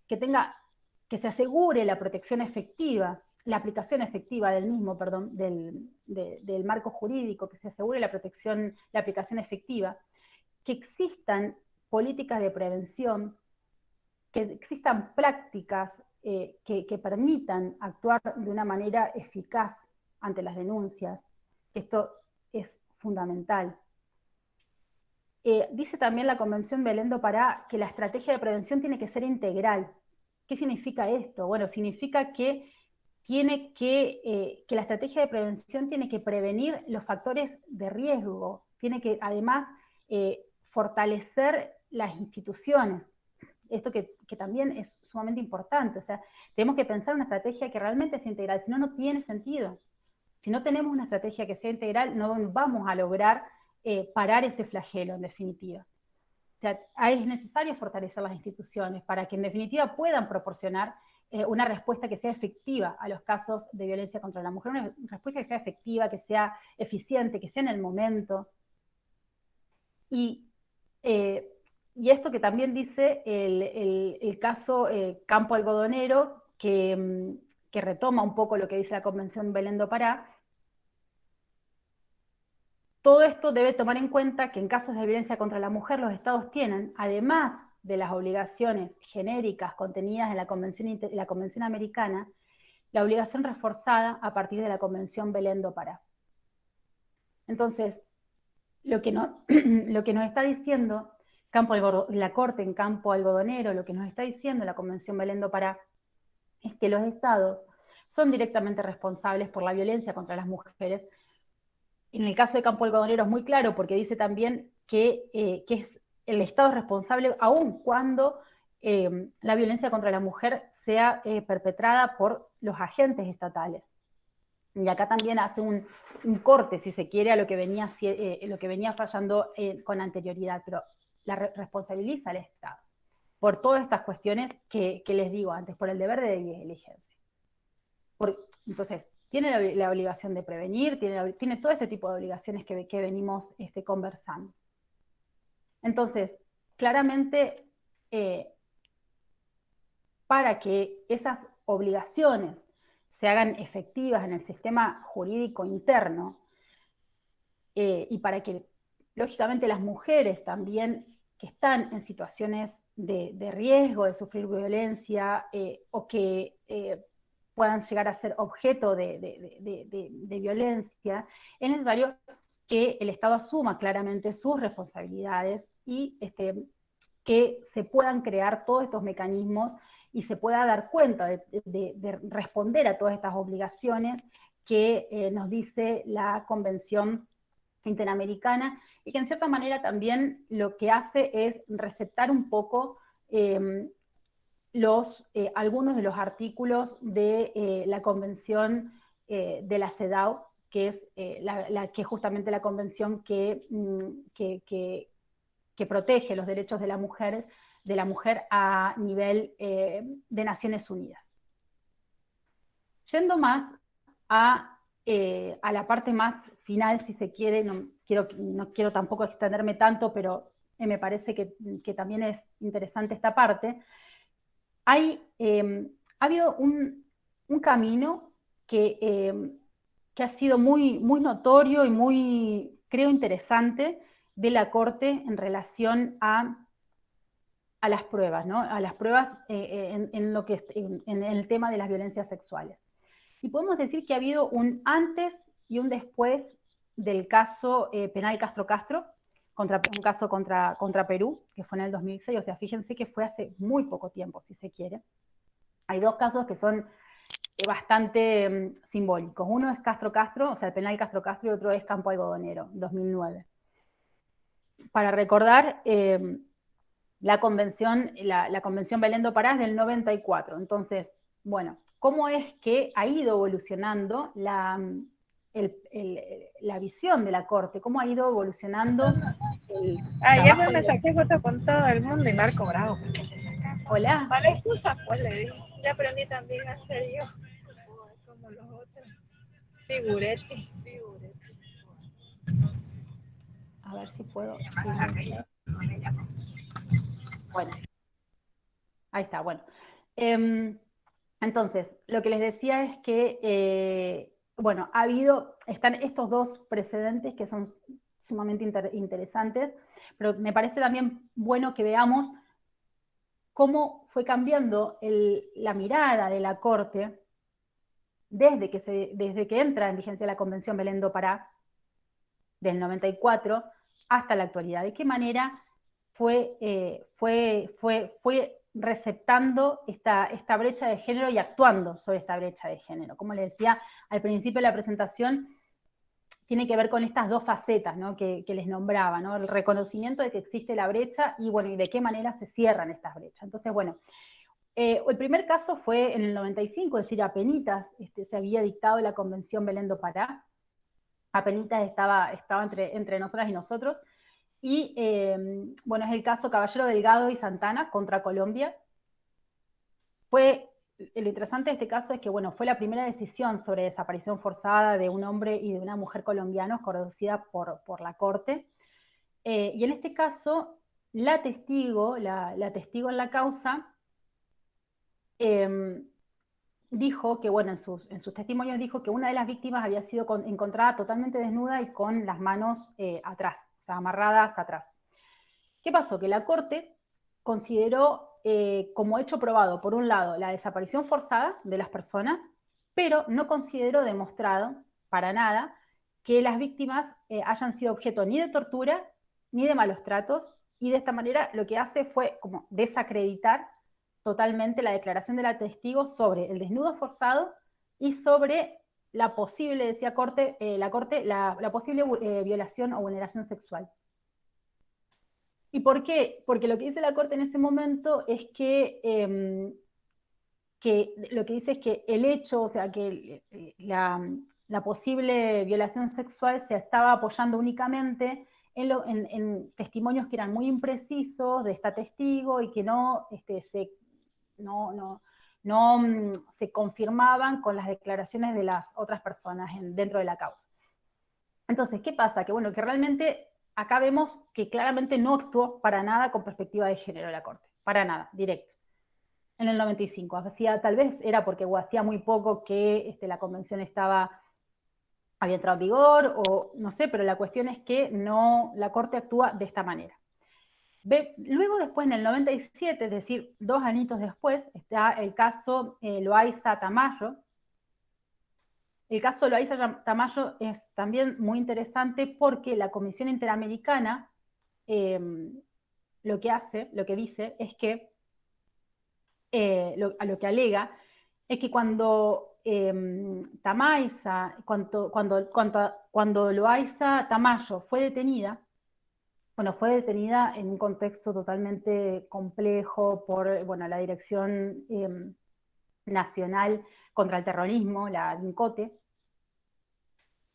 que se asegure la protección efectiva, la aplicación efectiva del mismo, perdón, del marco jurídico, que se asegure la aplicación efectiva, que existan políticas de prevención, que existan prácticas que permitan actuar de una manera eficaz ante las denuncias. Esto es fundamental. Dice también la Convención Belén do Pará que la estrategia de prevención tiene que ser integral. ¿Qué significa esto? Bueno, significa que la estrategia de prevención tiene que prevenir los factores de riesgo, tiene que además fortalecer las instituciones. Esto que también es sumamente importante. O sea, tenemos que pensar una estrategia que realmente sea integral, si no, no tiene sentido. Si no tenemos una estrategia que sea integral, no vamos a lograr parar este flagelo, en definitiva. O sea, es necesario fortalecer las instituciones para que en definitiva puedan proporcionar una respuesta que sea efectiva a los casos de violencia contra la mujer, una respuesta que sea efectiva, que sea eficiente, que sea en el momento. Y esto que también dice el caso Campo Algodonero, que retoma un poco lo que dice la Convención Belén do Pará. Todo esto debe tomar en cuenta que en casos de violencia contra la mujer los estados tienen, además de las obligaciones genéricas contenidas en la Convención Americana, la obligación reforzada a partir de la Convención Belén do Pará. Entonces, lo que nos está diciendo la Corte en Campo Algodonero, lo que nos está diciendo la Convención Belén do Pará, es que los estados son directamente responsables por la violencia contra las mujeres. En el caso de Campo Algodonero es muy claro porque dice también que es el Estado responsable aun cuando la violencia contra la mujer sea perpetrada por los agentes estatales. Y acá también hace un corte, si se quiere, a lo que venía fallando con anterioridad, pero responsabiliza al Estado por todas estas cuestiones que les digo antes, por el deber de diligencia. Entonces, tiene la obligación de prevenir, tiene todo este tipo de obligaciones que venimos conversando. Entonces, claramente, para que esas obligaciones se hagan efectivas en el sistema jurídico interno, y para que, lógicamente, las mujeres también que están en situaciones de riesgo de sufrir violencia, o que puedan llegar a ser objeto de violencia, es necesario que el Estado asuma claramente sus responsabilidades y que se puedan crear todos estos mecanismos y se pueda dar cuenta de responder a todas estas obligaciones que nos dice la Convención Interamericana, y que en cierta manera también lo que hace es recetar un poco algunos de los artículos de la Convención de la CEDAW, que es que justamente la convención que protege los derechos de la mujer a nivel de Naciones Unidas. Yendo más a la parte más final, si se quiere, no quiero tampoco extenderme tanto, pero me parece que también es interesante esta parte. Ha habido un camino que ha sido muy, muy notorio y muy, creo, interesante de la Corte en relación a las pruebas, ¿no? A las pruebas en el tema de las violencias sexuales. Y podemos decir que ha habido un antes y un después del caso penal Castro, un caso contra Perú, que fue en el 2006, o sea, fíjense que fue hace muy poco tiempo, si se quiere. Hay dos casos que son bastante simbólicos. Uno es Castro, o sea, el penal Castro, y otro es Campo Algodonero, 2009. Para recordar, la convención Belén do Pará es del 94. Entonces, bueno, ¿cómo es que ha ido evolucionando la visión de la Corte? ¿Cómo ha ido evolucionando el Ayer trabajo? me saqué foto con todo el mundo y Marco bravo. Hola. Para excusa, pues le digo. Ya aprendí también a hacer yo. Como los otros. Figurete. A ver si puedo. Bueno, ahí está, bueno. Entonces, lo que les decía es que, bueno, están estos dos precedentes que son sumamente interesantes, pero me parece también bueno que veamos cómo fue cambiando la mirada de la Corte desde que entra en vigencia la Convención Belén do Pará del 94 hasta la actualidad. ¿De qué manera fue receptando esta brecha de género y actuando sobre esta brecha de género? Como les decía al principio de la presentación, tiene que ver con estas dos facetas, ¿no?, que les nombraba, ¿no? El reconocimiento de que existe la brecha y, bueno, y de qué manera se cierran estas brechas. Entonces, bueno, el primer caso fue en el 95, es decir, apenitas se había dictado la Convención Belén do Pará, apenitas estaba entre nosotras y nosotros, y bueno, es el caso Caballero Delgado y Santana contra Colombia. Lo interesante de este caso es que, bueno, fue la primera decisión sobre desaparición forzada de un hombre y de una mujer colombianos conocida por la Corte. Y en este caso, la testigo en la causa dijo que, bueno, en sus testimonios dijo que una de las víctimas había sido encontrada totalmente desnuda y con las manos atrás, o sea, amarradas atrás. ¿Qué pasó? Que la Corte consideró como hecho probado, por un lado, la desaparición forzada de las personas, pero no consideró demostrado para nada que las víctimas hayan sido objeto ni de tortura ni de malos tratos, y de esta manera lo que hace fue como desacreditar totalmente la declaración de la testigo sobre el desnudo forzado y sobre la posible, decía la Corte, la posible violación o vulneración sexual. ¿Y por qué? Porque lo que dice la Corte en ese momento es que lo que dice es que el hecho, o sea, que la posible violación sexual se estaba apoyando únicamente en testimonios que eran muy imprecisos de esta testigo y que no no se confirmaban con las declaraciones de las otras personas dentro de la causa. Entonces, ¿qué pasa? Que bueno, que realmente acá vemos que claramente no actuó para nada con perspectiva de género la Corte, para nada, directo. En el 95, tal vez era porque hacía muy poco que la convención había entrado en vigor, o no sé, pero la cuestión es que la Corte actúa de esta manera. Luego después, en el 97, es decir, 2 añitos después, está el caso Loayza Tamayo. El caso Loayza Tamayo es también muy interesante porque la Comisión Interamericana lo que dice es que, lo que alega, es que cuando Loayza Tamayo fue detenida, bueno, fue detenida en un contexto totalmente complejo por, bueno, la Dirección Nacional contra el Terrorismo, la DINCOTE,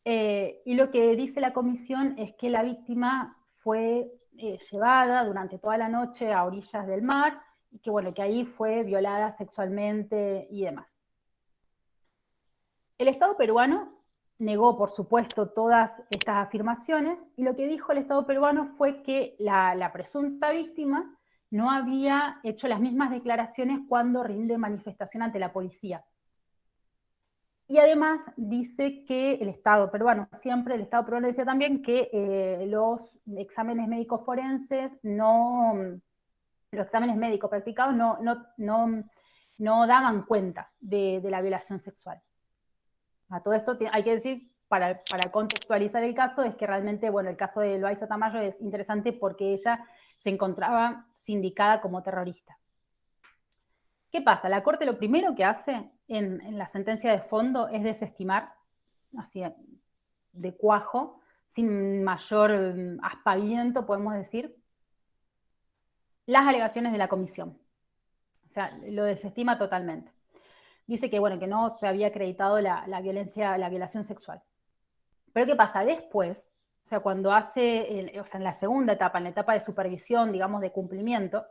y lo que dice la comisión es que la víctima fue llevada durante toda la noche a orillas del mar, y que, bueno, que ahí fue violada sexualmente y demás. El Estado peruano negó, por supuesto, todas estas afirmaciones, y lo que dijo el Estado peruano fue que la presunta víctima no había hecho las mismas declaraciones cuando rinde manifestación ante la policía. Y además dice que el Estado peruano decía también que los exámenes médicos forenses los exámenes médicos practicados no daban cuenta de la violación sexual. A todo esto hay que decir, para contextualizar el caso, es que realmente, bueno, el caso de Loayza Tamayo es interesante porque ella se encontraba sindicada como terrorista. ¿Qué pasa? La Corte lo primero que hace en la sentencia de fondo es desestimar, así de cuajo, sin mayor aspaviento, podemos decir, las alegaciones de la comisión. O sea, lo desestima totalmente. Dice que, bueno, que no se había acreditado la violación sexual. Pero ¿qué pasa? Después, o sea, cuando en la segunda etapa, en la etapa de supervisión, digamos, de cumplimiento,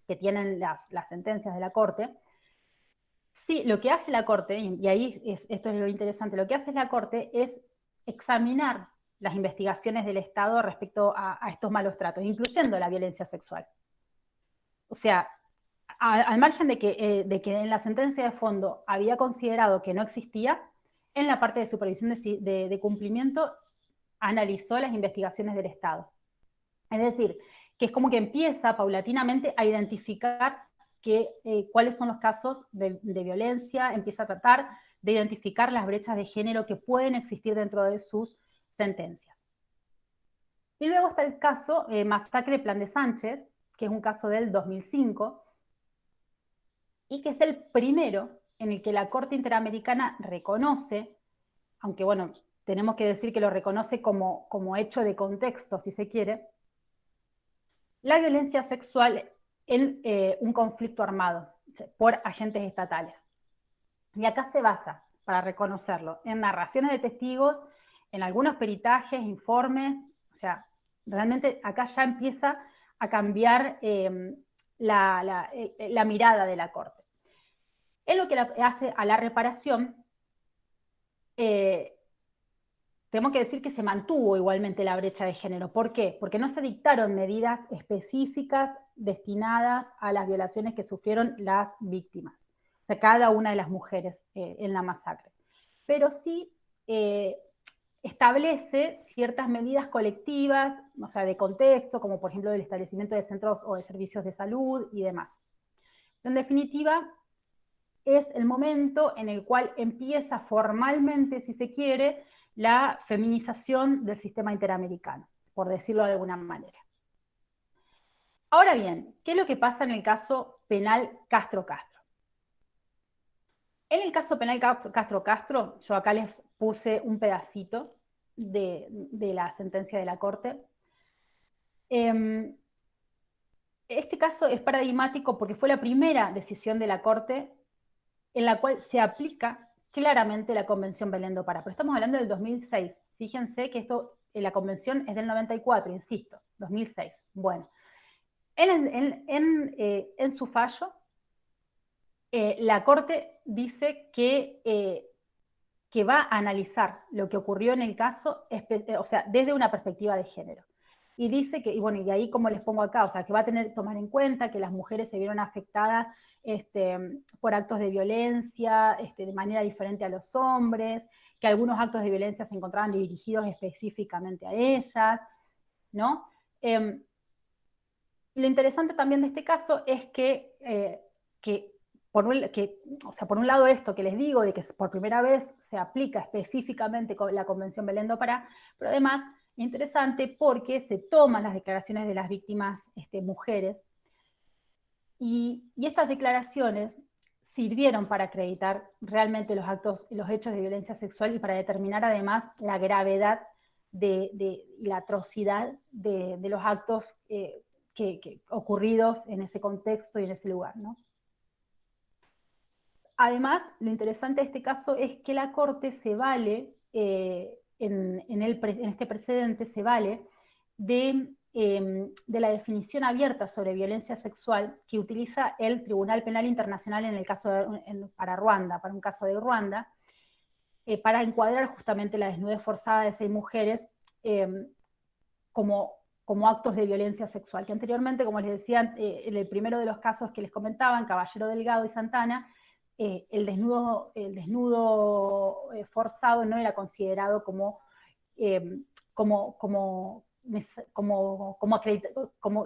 que tienen las sentencias de la Corte, sí, lo que hace la Corte, y ahí esto es lo interesante, lo que hace la Corte es examinar las investigaciones del Estado respecto a estos malos tratos, incluyendo la violencia sexual. O sea, al margen de que en la sentencia de fondo había considerado que no existía, en la parte de supervisión de cumplimiento analizó las investigaciones del Estado. Es decir, que es como que empieza paulatinamente a identificar cuáles son los casos de violencia, empieza a tratar de identificar las brechas de género que pueden existir dentro de sus sentencias. Y luego está el caso Masacre Plan de Sánchez, que es un caso del 2005, y que es el primero en el que la Corte Interamericana reconoce, aunque bueno, tenemos que decir que lo reconoce como hecho de contexto, si se quiere, la violencia sexual en un conflicto armado por agentes estatales. Y acá se basa, para reconocerlo, en narraciones de testigos, en algunos peritajes, informes, o sea, realmente acá ya empieza a cambiar la mirada de la Corte. En lo que hace a la reparación, tenemos que decir que se mantuvo igualmente la brecha de género. ¿Por qué? Porque no se dictaron medidas específicas destinadas a las violaciones que sufrieron las víctimas, o sea, cada una de las mujeres en la masacre. Pero sí establece ciertas medidas colectivas, o sea, de contexto, como por ejemplo el establecimiento de centros o de servicios de salud y demás. En definitiva, es el momento en el cual empieza formalmente, si se quiere, la feminización del sistema interamericano, por decirlo de alguna manera. Ahora bien, ¿qué es lo que pasa en el caso penal Castro-Castro? En el caso penal Castro-Castro, yo acá les puse un pedacito de la sentencia de la Corte. Este caso es paradigmático porque fue la primera decisión de la Corte en la cual se aplica claramente la Convención Belén do Pará. Pero estamos hablando del 2006. Fíjense que la Convención es del 94, insisto, 2006. Bueno, en su fallo, la Corte dice que va a analizar lo que ocurrió en el caso, o sea, desde una perspectiva de género. Y dice que, y bueno, y ahí como les pongo acá, o sea, que va a tomar en cuenta que las mujeres se vieron afectadas por actos de violencia de manera diferente a los hombres, que algunos actos de violencia se encontraban dirigidos específicamente a ellas, ¿no? Lo interesante también de este caso es que o sea, por un lado esto que les digo, de que por primera vez se aplica específicamente con la Convención Belén do Pará, pero además interesante porque se toman las declaraciones de las víctimas mujeres, y estas declaraciones sirvieron para acreditar realmente los hechos de violencia sexual y para determinar además la gravedad y la atrocidad de los actos ocurridos en ese contexto y en ese lugar, ¿no? Además, lo interesante de este caso es que la Corte se vale, en este precedente, se vale de la definición abierta sobre violencia sexual que utiliza el Tribunal Penal Internacional en el caso para Ruanda, para un caso de Ruanda, para encuadrar justamente la desnudez forzada de 6 mujeres como actos de violencia sexual, que anteriormente, como les decía, en el primero de los casos que les comentaban, Caballero Delgado y Santana, el desnudo forzado no era considerado como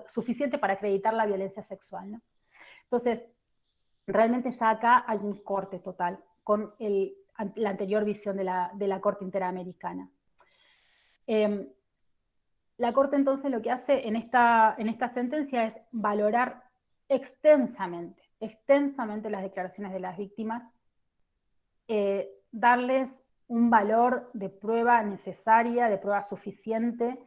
suficiente para acreditar la violencia sexual, ¿no? Entonces, realmente ya acá hay un corte total con la anterior visión de la Corte Interamericana. La Corte entonces lo que hace en esta sentencia es valorar extensamente las declaraciones de las víctimas, darles un valor de prueba necesaria, de prueba suficiente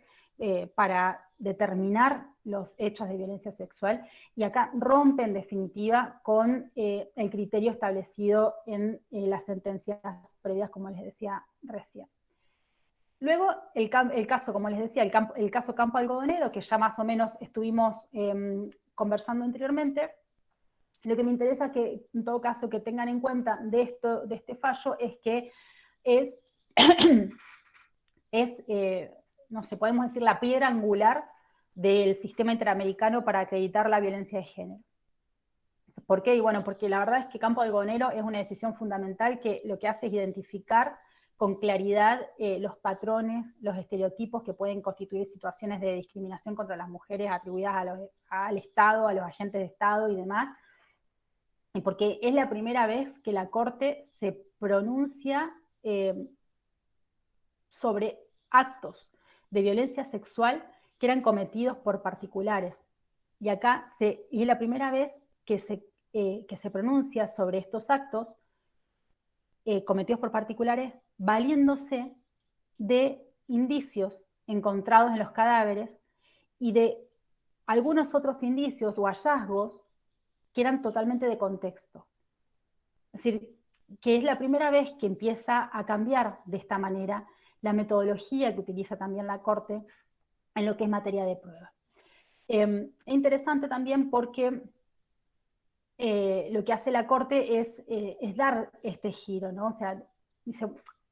para determinar los hechos de violencia sexual, y acá rompe en definitiva con el criterio establecido en las sentencias previas, como les decía recién. Luego, el caso, como les decía, el caso Campo Algodonero, que ya más o menos estuvimos conversando anteriormente. Lo que me interesa que, en todo caso, que tengan en cuenta de este fallo es que no sé, podemos decir la piedra angular del sistema interamericano para acreditar la violencia de género. ¿Por qué? Y bueno, porque la verdad es que Campo Algodonero es una decisión fundamental que lo que hace es identificar con claridad los patrones, los estereotipos que pueden constituir situaciones de discriminación contra las mujeres atribuidas al Estado, a los agentes de Estado y demás, y porque es la primera vez que la Corte se pronuncia sobre actos de violencia sexual que eran cometidos por particulares. Y acá es la primera vez que se pronuncia sobre estos actos cometidos por particulares valiéndose de indicios encontrados en los cadáveres y de algunos otros indicios o hallazgos que eran totalmente de contexto. Es decir, que es la primera vez que empieza a cambiar de esta manera la metodología que utiliza también la Corte en lo que es materia de prueba. Es interesante también porque lo que hace la Corte es dar este giro, ¿no? O sea,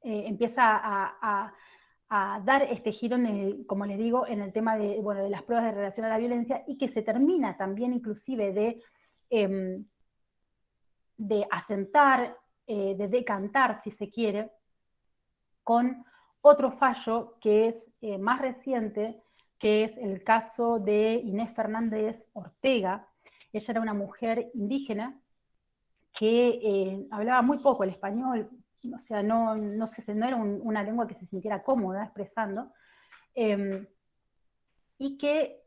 empieza a dar este giro, como les digo, en el tema de las pruebas de relación a la violencia, y que se termina también inclusive de asentar, de decantar, si se quiere, con otro fallo que es más reciente, que es el caso de Inés Fernández Ortega. Ella era una mujer indígena que hablaba muy poco el español, o sea, no era una lengua que se sintiera cómoda expresando, y que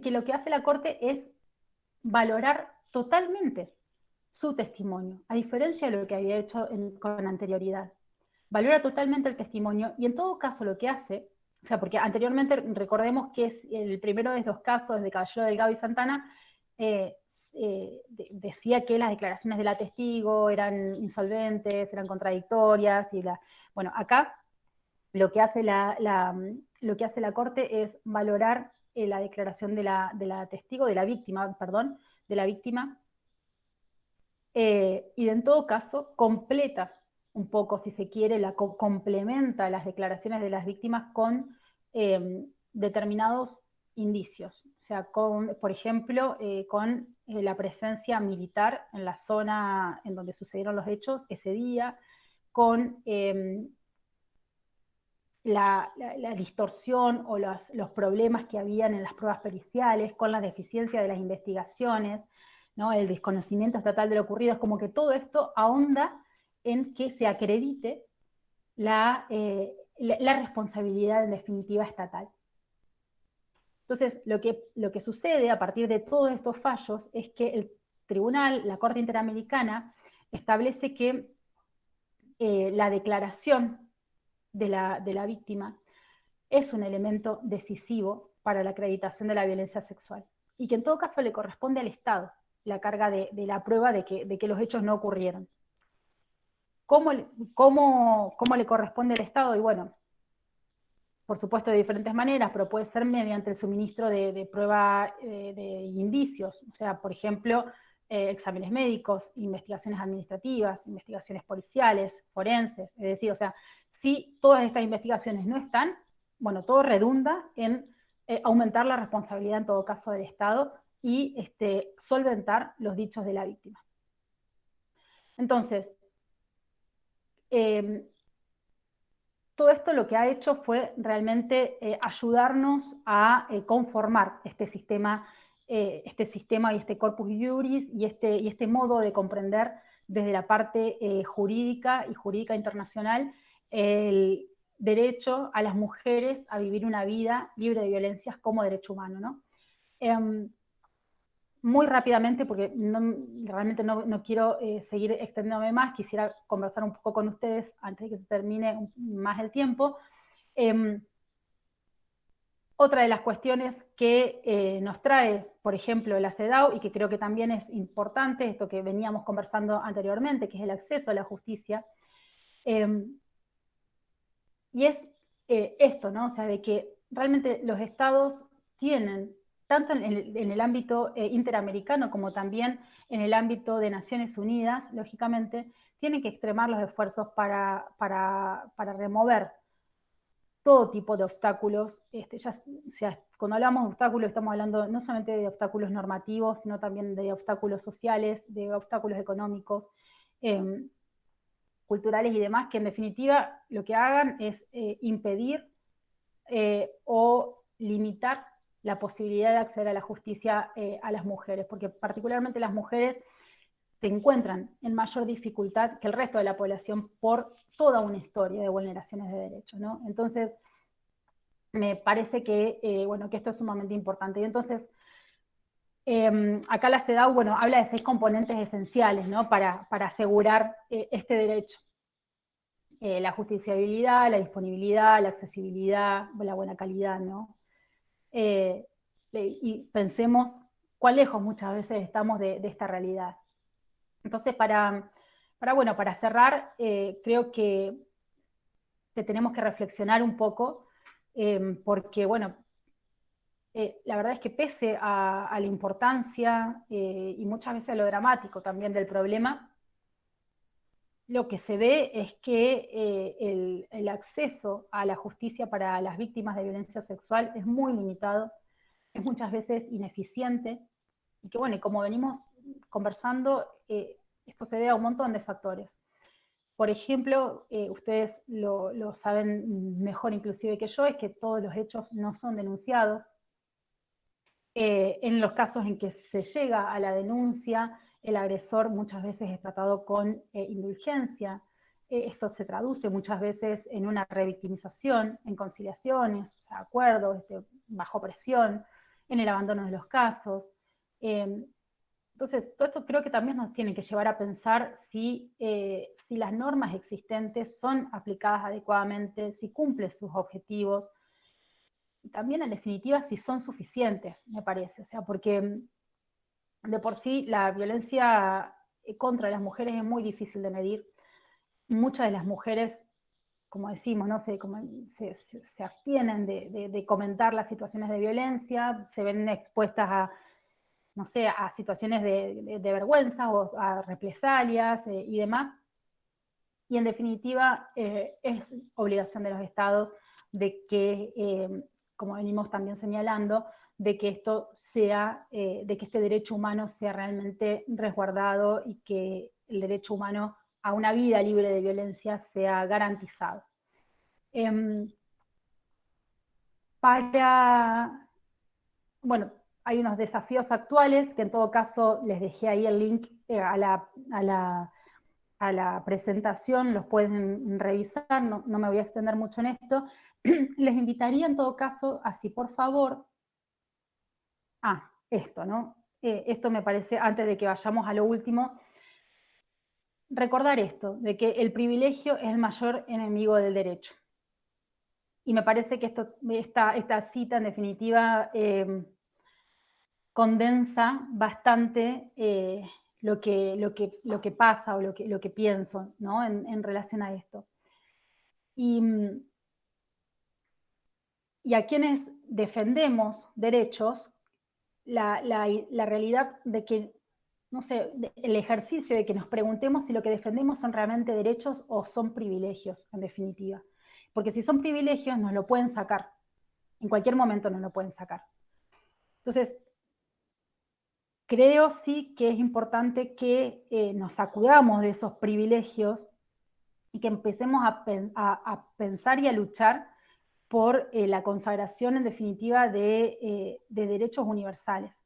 que lo que hace la Corte es valorar totalmente su testimonio, a diferencia de lo que había hecho con anterioridad. Valora totalmente el testimonio, y en todo caso lo que hace, o sea, porque anteriormente recordemos que es el primero de los casos de Caballero Delgado y Santana, decía que las declaraciones de la testigo eran insolventes, eran contradictorias, bueno, acá lo que hace lo que hace la Corte es valorar la declaración de la testigo, de la víctima, y en todo caso completa un poco, si se quiere, complementa las declaraciones de las víctimas con determinados indicios. O sea, por ejemplo, con la presencia militar en la zona en donde sucedieron los hechos ese día, con la distorsión o los problemas que habían en las pruebas periciales, con la deficiencia de las investigaciones, ¿no? El desconocimiento estatal de lo ocurrido. Es como que todo esto ahonda en que se acredite la responsabilidad en definitiva estatal. Entonces, lo que sucede a partir de todos estos fallos es que el tribunal, la Corte Interamericana, establece que la declaración de la víctima es un elemento decisivo para la acreditación de la violencia sexual y que en todo caso le corresponde al Estado la carga de la prueba de que los hechos no ocurrieron. ¿Cómo le corresponde al Estado? Y bueno, por supuesto de diferentes maneras, pero puede ser mediante el suministro de prueba de indicios, o sea, por ejemplo, exámenes médicos, investigaciones administrativas, investigaciones policiales, forenses, es decir, o sea, si todas estas investigaciones no están, bueno, todo redunda en aumentar la responsabilidad en todo caso del Estado y solventar los dichos de la víctima. Entonces, todo esto lo que ha hecho fue realmente ayudarnos a conformar este sistema y este corpus iuris y este modo de comprender desde la parte jurídica y jurídica internacional el derecho a las mujeres a vivir una vida libre de violencias como derecho humano, ¿no? Muy rápidamente, porque realmente no quiero seguir extendiéndome más, quisiera conversar un poco con ustedes antes de que se termine más el tiempo. Otra de las cuestiones que nos trae, por ejemplo, la CEDAW, y que creo que también es importante, esto que veníamos conversando anteriormente, que es el acceso a la justicia, y es esto, ¿no? O sea, de que realmente los estados tienen, tanto en el ámbito interamericano como también en el ámbito de Naciones Unidas, lógicamente, tienen que extremar los esfuerzos para remover todo tipo de obstáculos. O sea, cuando hablamos de obstáculos estamos hablando no solamente de obstáculos normativos, sino también de obstáculos sociales, de obstáculos económicos, culturales y demás, que en definitiva lo que hagan es impedir o limitar la posibilidad de acceder a la justicia a las mujeres, porque particularmente las mujeres se encuentran en mayor dificultad que el resto de la población por toda una historia de vulneraciones de derechos, ¿no? Entonces, me parece que, bueno, que esto es sumamente importante. Y entonces, acá la CEDAW, bueno, habla de 6 componentes esenciales, ¿no? Para asegurar este derecho. La justiciabilidad, la disponibilidad, la accesibilidad, la buena calidad, ¿no? Y pensemos cuán lejos muchas veces estamos de esta realidad. Entonces, para cerrar, creo que tenemos que reflexionar un poco, porque, bueno, la verdad es que pese a la importancia y muchas veces a lo dramático también del problema, lo que se ve es que el acceso a la justicia para las víctimas de violencia sexual es muy limitado, es muchas veces ineficiente, y que bueno, y como venimos conversando, esto se debe a un montón de factores. Por ejemplo, ustedes lo saben mejor inclusive que yo, es que todos los hechos no son denunciados. En los casos en que se llega a la denuncia, el agresor muchas veces es tratado con indulgencia. Esto se traduce muchas veces en una revictimización, en conciliaciones, o sea, acuerdos, bajo presión, en el abandono de los casos. Entonces, todo esto creo que también nos tiene que llevar a pensar si las normas existentes son aplicadas adecuadamente, si cumplen sus objetivos, y también en definitiva si son suficientes, me parece. O sea, porque de por sí la violencia contra las mujeres es muy difícil de medir. Muchas de las mujeres, como decimos, ¿no? se abstienen de comentar las situaciones de violencia, se ven expuestas no sé, a situaciones de vergüenza o a represalias y demás. Y en definitiva, es obligación de los estados de que, como venimos también señalando, de que esto sea, de que este derecho humano sea realmente resguardado y que el derecho humano a una vida libre de violencia sea garantizado. Bueno, hay unos desafíos actuales que en todo caso les dejé ahí el link a la presentación, los pueden revisar, no me voy a extender mucho en esto. Les invitaría en todo caso, así por favor, esto, ¿no? Esto me parece, antes de que vayamos a lo último, recordar esto, de que el privilegio es el mayor enemigo del derecho. Y me parece que esta cita, en definitiva, condensa bastante lo que pasa o lo que pienso, ¿no? en relación a esto. Y a quienes defendemos derechos, la realidad de que, no sé, el ejercicio de que nos preguntemos si lo que defendemos son realmente derechos o son privilegios, en definitiva. Porque si son privilegios, nos lo pueden sacar. En cualquier momento nos lo pueden sacar. Entonces, creo sí que es importante que nos sacudamos de esos privilegios y que empecemos a pensar y a luchar por la consagración, en definitiva, de derechos universales.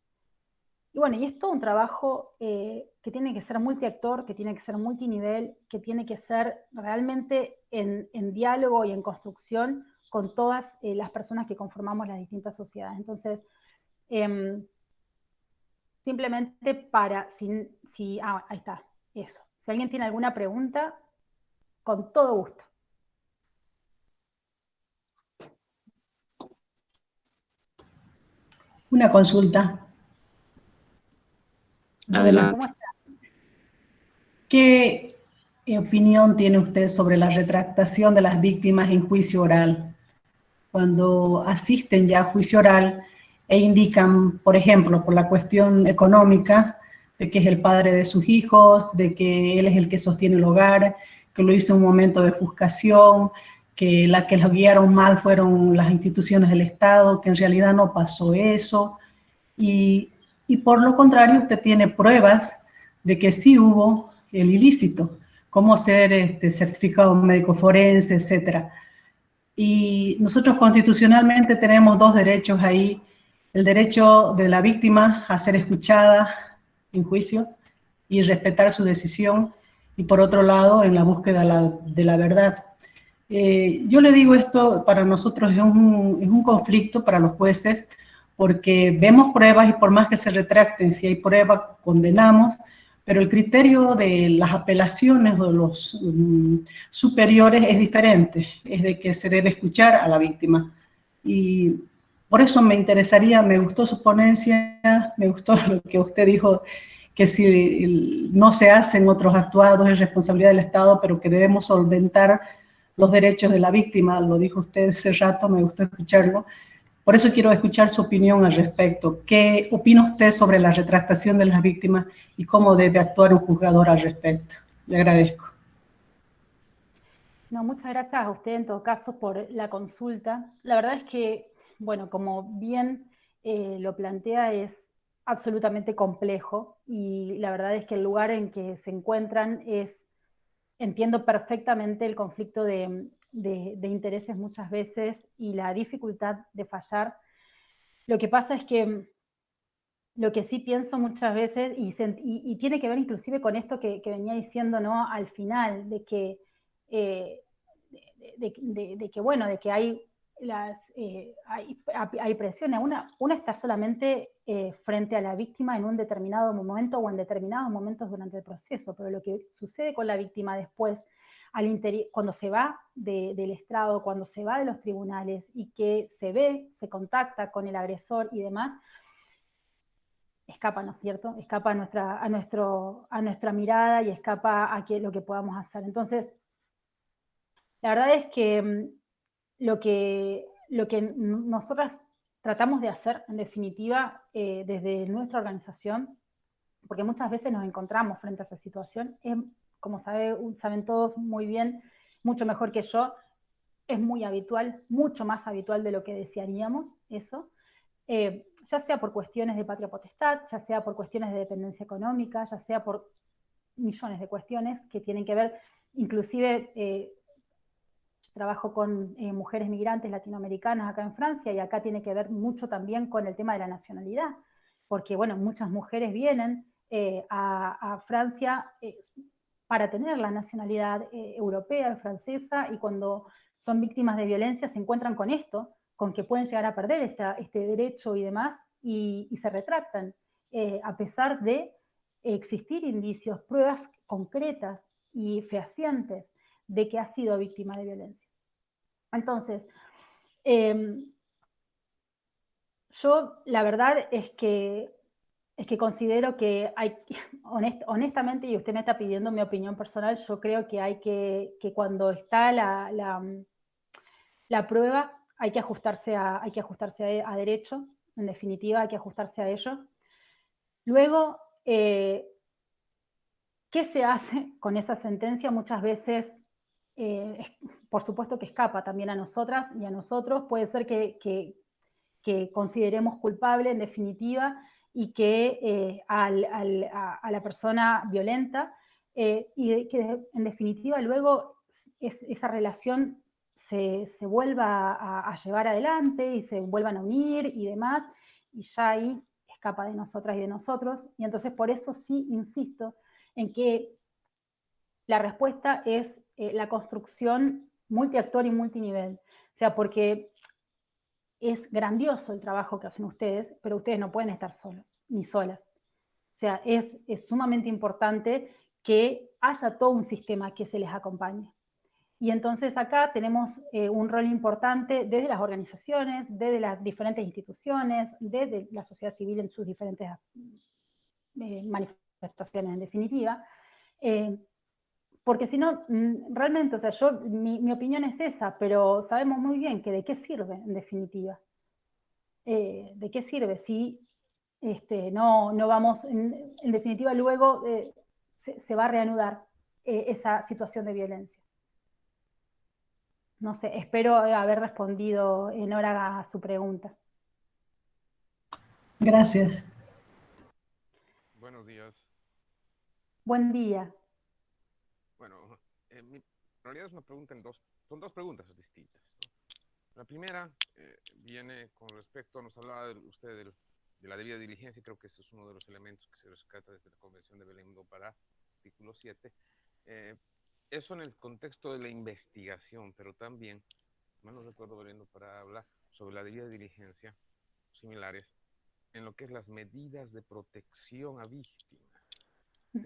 Y bueno, y es todo un trabajo que tiene que ser multiactor, que tiene que ser multinivel, que tiene que ser realmente en diálogo y en construcción con todas las personas que conformamos las distintas sociedades. Entonces, simplemente ahí está, eso. Si alguien tiene alguna pregunta, con todo gusto. Una consulta. Adelante. ¿Qué opinión tiene usted sobre la retractación de las víctimas en juicio oral? Cuando asisten ya a juicio oral e indican, por ejemplo, por la cuestión económica, de que es el padre de sus hijos, de que él es el que sostiene el hogar, que lo hizo en un momento de ofuscación, que la que los guiaron mal fueron las instituciones del Estado, que en realidad no pasó eso, y por lo contrario usted tiene pruebas de que sí hubo el ilícito, como ser certificado médico forense, etcétera. Y nosotros constitucionalmente tenemos dos derechos ahí: el derecho de la víctima a ser escuchada en juicio y respetar su decisión, y por otro lado, en la búsqueda de la verdad. Yo le digo esto, para nosotros es un conflicto para los jueces, porque vemos pruebas y por más que se retracten, si hay pruebas, condenamos, pero el criterio de las apelaciones o de los superiores es diferente, es de que se debe escuchar a la víctima. Y por eso me interesaría, me gustó su ponencia, me gustó lo que usted dijo, que si no se hacen otros actuados es responsabilidad del Estado, pero que debemos solventar los derechos de la víctima. Lo dijo usted hace rato, me gustó escucharlo. Por eso quiero escuchar su opinión al respecto. ¿Qué opina usted sobre la retractación de las víctimas y cómo debe actuar un juzgador al respecto? Le agradezco. No, muchas gracias a usted en todo caso por la consulta. La verdad es que, bueno, como bien lo plantea, es absolutamente complejo y la verdad es que el lugar en que se encuentran entiendo perfectamente el conflicto de intereses muchas veces y la dificultad de fallar. Lo que pasa es que lo que sí pienso muchas veces, y tiene que ver inclusive con esto que venía diciendo, ¿no? Al final, de que, bueno, de que hay hay presiones. Una está solamente frente a la víctima en un determinado momento o en determinados momentos durante el proceso, pero lo que sucede con la víctima después, cuando se va del estrado, cuando se va de los tribunales y que se contacta con el agresor y demás, escapa, ¿no es cierto? Escapa a nuestra mirada y escapa a lo que podamos hacer. Entonces, la verdad es que lo que nosotras tratamos de hacer, en definitiva, desde nuestra organización, porque muchas veces nos encontramos frente a esa situación, como saben todos muy bien, mucho mejor que yo, es muy habitual, mucho más habitual de lo que desearíamos eso, ya sea por cuestiones de patria potestad, ya sea por cuestiones de dependencia económica, ya sea por millones de cuestiones que tienen que ver, inclusive trabajo con mujeres migrantes latinoamericanas acá en Francia, y acá tiene que ver mucho también con el tema de la nacionalidad, porque bueno, muchas mujeres vienen a Francia para tener la nacionalidad europea, francesa, y cuando son víctimas de violencia se encuentran con esto, con que pueden llegar a perder este derecho y demás, y se retractan, a pesar de existir indicios, pruebas concretas y fehacientes de que ha sido víctima de violencia. Entonces, yo la verdad es que considero que hay, honestamente, y usted me está pidiendo mi opinión personal, yo creo que hay que cuando está la prueba, hay que ajustarse a derecho, en definitiva, hay que ajustarse a ello. Luego, ¿qué se hace con esa sentencia? Muchas veces, por supuesto que escapa también a nosotras y a nosotros, puede ser que consideremos culpable, en definitiva, y que a la persona violenta, y que en definitiva luego esa relación se vuelva a llevar adelante y se vuelvan a unir y demás, y ya ahí escapa de nosotras y de nosotros. Y entonces por eso sí insisto en que la respuesta es la construcción multiactor y multinivel. O sea, porque es grandioso el trabajo que hacen ustedes, pero ustedes no pueden estar solos, ni solas. O sea, es sumamente importante que haya todo un sistema que se les acompañe. Y entonces acá tenemos un rol importante desde las organizaciones, desde las diferentes instituciones, desde la sociedad civil en sus diferentes manifestaciones, en definitiva, porque si no, realmente, o sea, mi opinión es esa, pero sabemos muy bien que de qué sirve, en definitiva. ¿De qué sirve si no vamos, en definitiva, luego se va a reanudar esa situación de violencia? No sé, espero haber respondido en hora a su pregunta. Gracias. Buenos días. Buen día. Bueno, en realidad es una pregunta son dos preguntas distintas, ¿no? La primera viene con respecto, nos hablaba usted de la debida diligencia, y creo que ese es uno de los elementos que se rescata desde la Convención de Belém do Pará, artículo 7. Eso en el contexto de la investigación, pero también, mal no recuerdo, Belém do Pará habla sobre la debida diligencia, similares, en lo que es las medidas de protección a víctimas.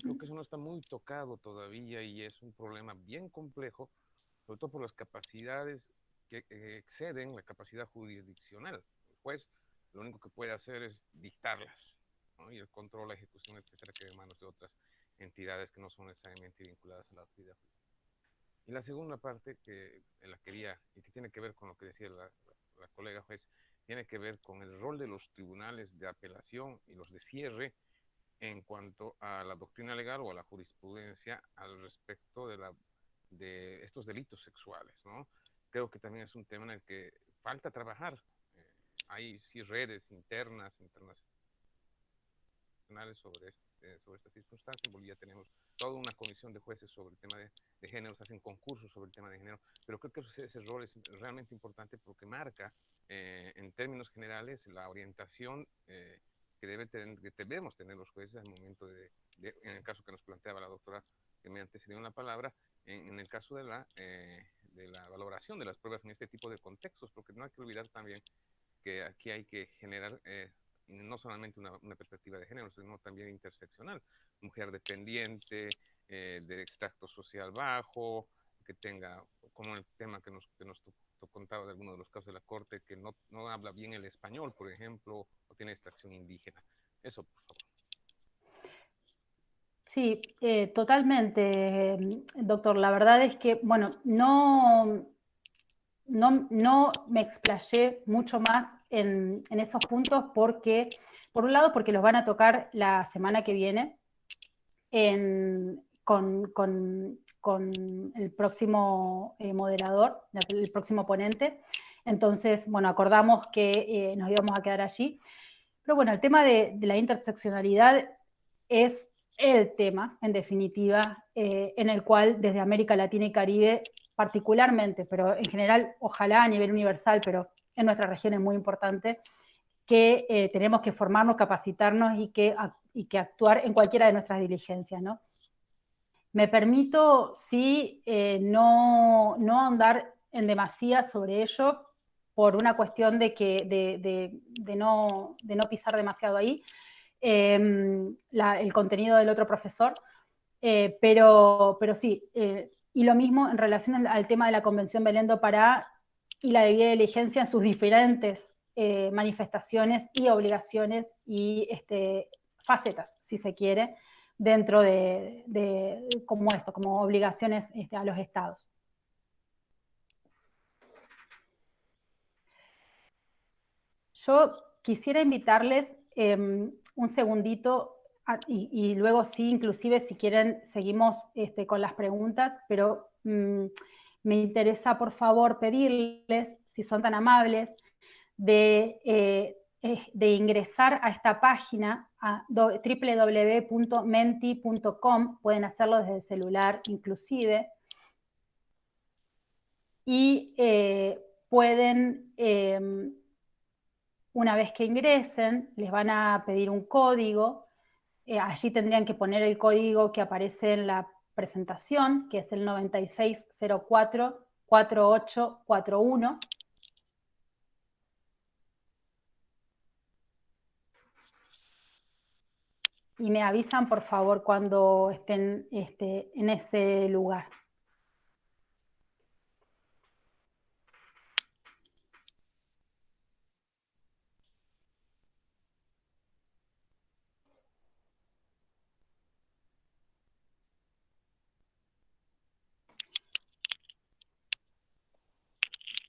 Creo que eso no está muy tocado todavía y es un problema bien complejo, sobre todo por las capacidades que exceden la capacidad jurisdiccional. El juez lo único que puede hacer es dictarlas, ¿no? Y el control, la ejecución, etcétera, queda en manos de otras entidades que no son necesariamente vinculadas a la autoridad judicial. Y la segunda parte que la quería, y que tiene que ver con lo que decía la colega juez, tiene que ver con el rol de los tribunales de apelación y los de cierre en cuanto a la doctrina legal o a la jurisprudencia al respecto de estos delitos sexuales, ¿no? Creo que también es un tema en el que falta trabajar. Hay sí redes internas, internacionales sobre esta circunstancia. En Bolivia tenemos toda una comisión de jueces sobre el tema de género, se hacen concursos sobre el tema de género, pero creo que ese rol es realmente importante porque marca, en términos generales, la orientación que debemos tener los jueces al momento en el caso que nos planteaba la doctora que me antecedió en la palabra, en el caso de la valoración de las pruebas en este tipo de contextos, porque no hay que olvidar también que aquí hay que generar no solamente una perspectiva de género, sino también interseccional. Mujer dependiente, de extracto social bajo, que tenga, como el tema que nos contaba de algunos de los casos de la Corte, que no habla bien el español, por ejemplo, o tiene extracción indígena. Eso, por favor. Sí, totalmente, doctor. La verdad es que, bueno, no me explayé mucho más en esos puntos porque, por un lado, porque los van a tocar la semana que viene con el próximo moderador, el próximo ponente. Entonces, bueno, acordamos que nos íbamos a quedar allí. Pero bueno, el tema de la interseccionalidad es el tema, en definitiva, en el cual desde América Latina y Caribe particularmente, pero en general, ojalá a nivel universal, pero en nuestra región es muy importante, que tenemos que formarnos, capacitarnos y que actuar en cualquiera de nuestras diligencias, ¿no? Me permito, sí, no ahondar en demasía sobre ello por una cuestión de no pisar demasiado ahí el contenido del otro profesor, pero sí, y lo mismo en relación al tema de la Convención Belén do Pará y la debida diligencia en sus diferentes manifestaciones y obligaciones y facetas, si se quiere, dentro de como esto, como obligaciones a los estados. Yo quisiera invitarles un segundito y luego sí, inclusive si quieren seguimos con las preguntas, pero me interesa por favor pedirles, si son tan amables, de ingresar a esta página a www.menti.com, pueden hacerlo desde el celular inclusive, y pueden, una vez que ingresen, les van a pedir un código, allí tendrían que poner el código que aparece en la presentación, que es el 9604-4841, y me avisan por favor cuando estén en ese lugar.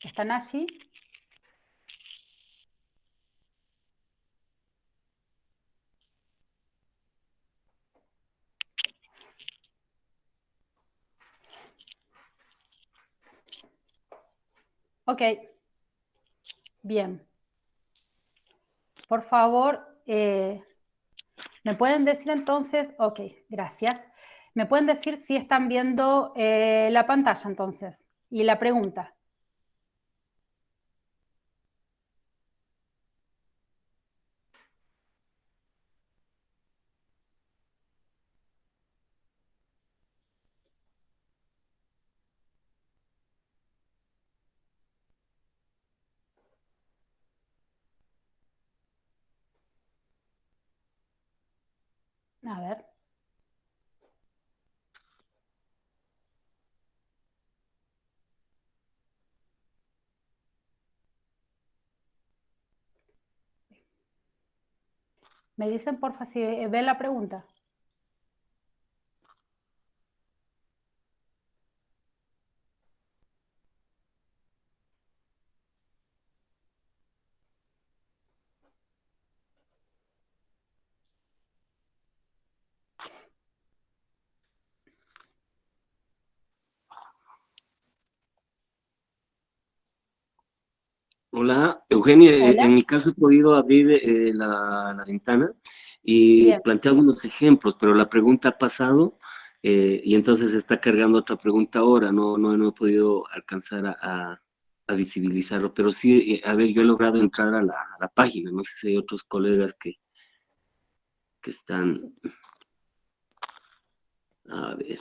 ¿Están allí? Ok. Bien. Por favor, ¿me pueden decir entonces? Ok, gracias. ¿Me pueden decir si están viendo la pantalla entonces? Y la pregunta. A ver. ¿Me dicen, porfa, si ven la pregunta? Hola, Eugenia. Hola. En mi caso he podido abrir la ventana y Bien. plantear unos ejemplos, pero la pregunta ha pasado y entonces está cargando otra pregunta ahora. No he podido alcanzar a visibilizarlo, pero sí, a ver, yo he logrado entrar a la página. No sé si hay otros colegas que están... A ver.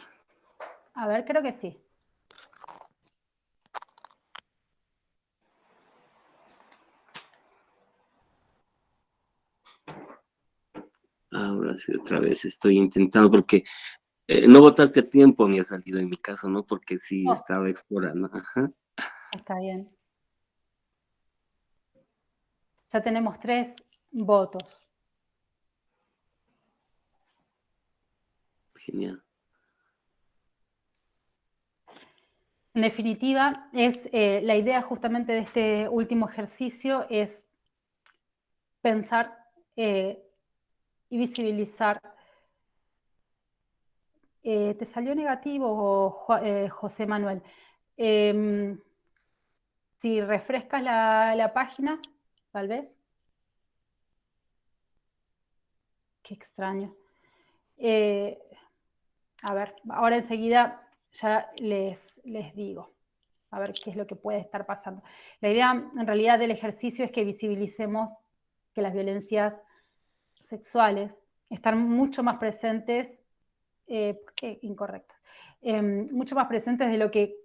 A ver, creo que sí. Ahora sí, otra vez estoy intentando, porque no votaste a tiempo, me ha salido en mi caso, ¿no? Porque sí Oh, estaba explorando. Ajá. está bien. Ya tenemos 3 votos. Genial. En definitiva, la idea justamente de este último ejercicio es pensar y visibilizar. ¿Te salió negativo, José Manuel? Si refrescas la página, tal vez. Qué extraño. A ver, ahora enseguida ya les digo. A ver qué es lo que puede estar pasando. La idea, en realidad, del ejercicio es que visibilicemos que las violencias sexuales están mucho más presentes, ¿qué? Incorrectas, mucho más presentes de lo que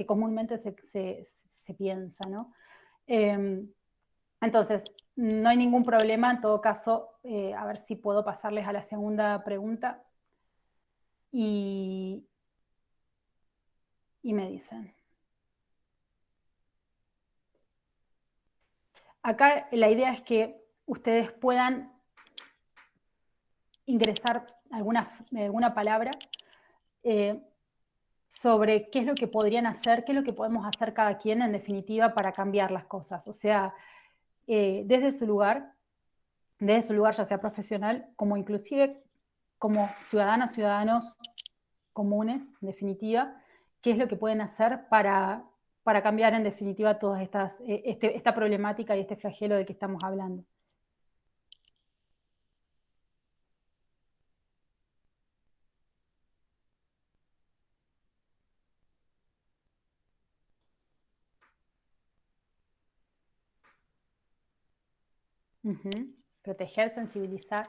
comúnmente se piensa, ¿no? Entonces, no hay ningún problema, en todo caso, a ver si puedo pasarles a la segunda pregunta. Y me dicen. Acá la idea es que ustedes puedan ingresar alguna palabra sobre qué es lo que podrían hacer, qué es lo que podemos hacer cada quien en definitiva para cambiar las cosas. O sea, desde su lugar ya sea profesional, como inclusive como ciudadanas, ciudadanos comunes, en definitiva, qué es lo que pueden hacer para cambiar en definitiva todas esta problemática y este flagelo de que estamos hablando. Proteger, sensibilizar.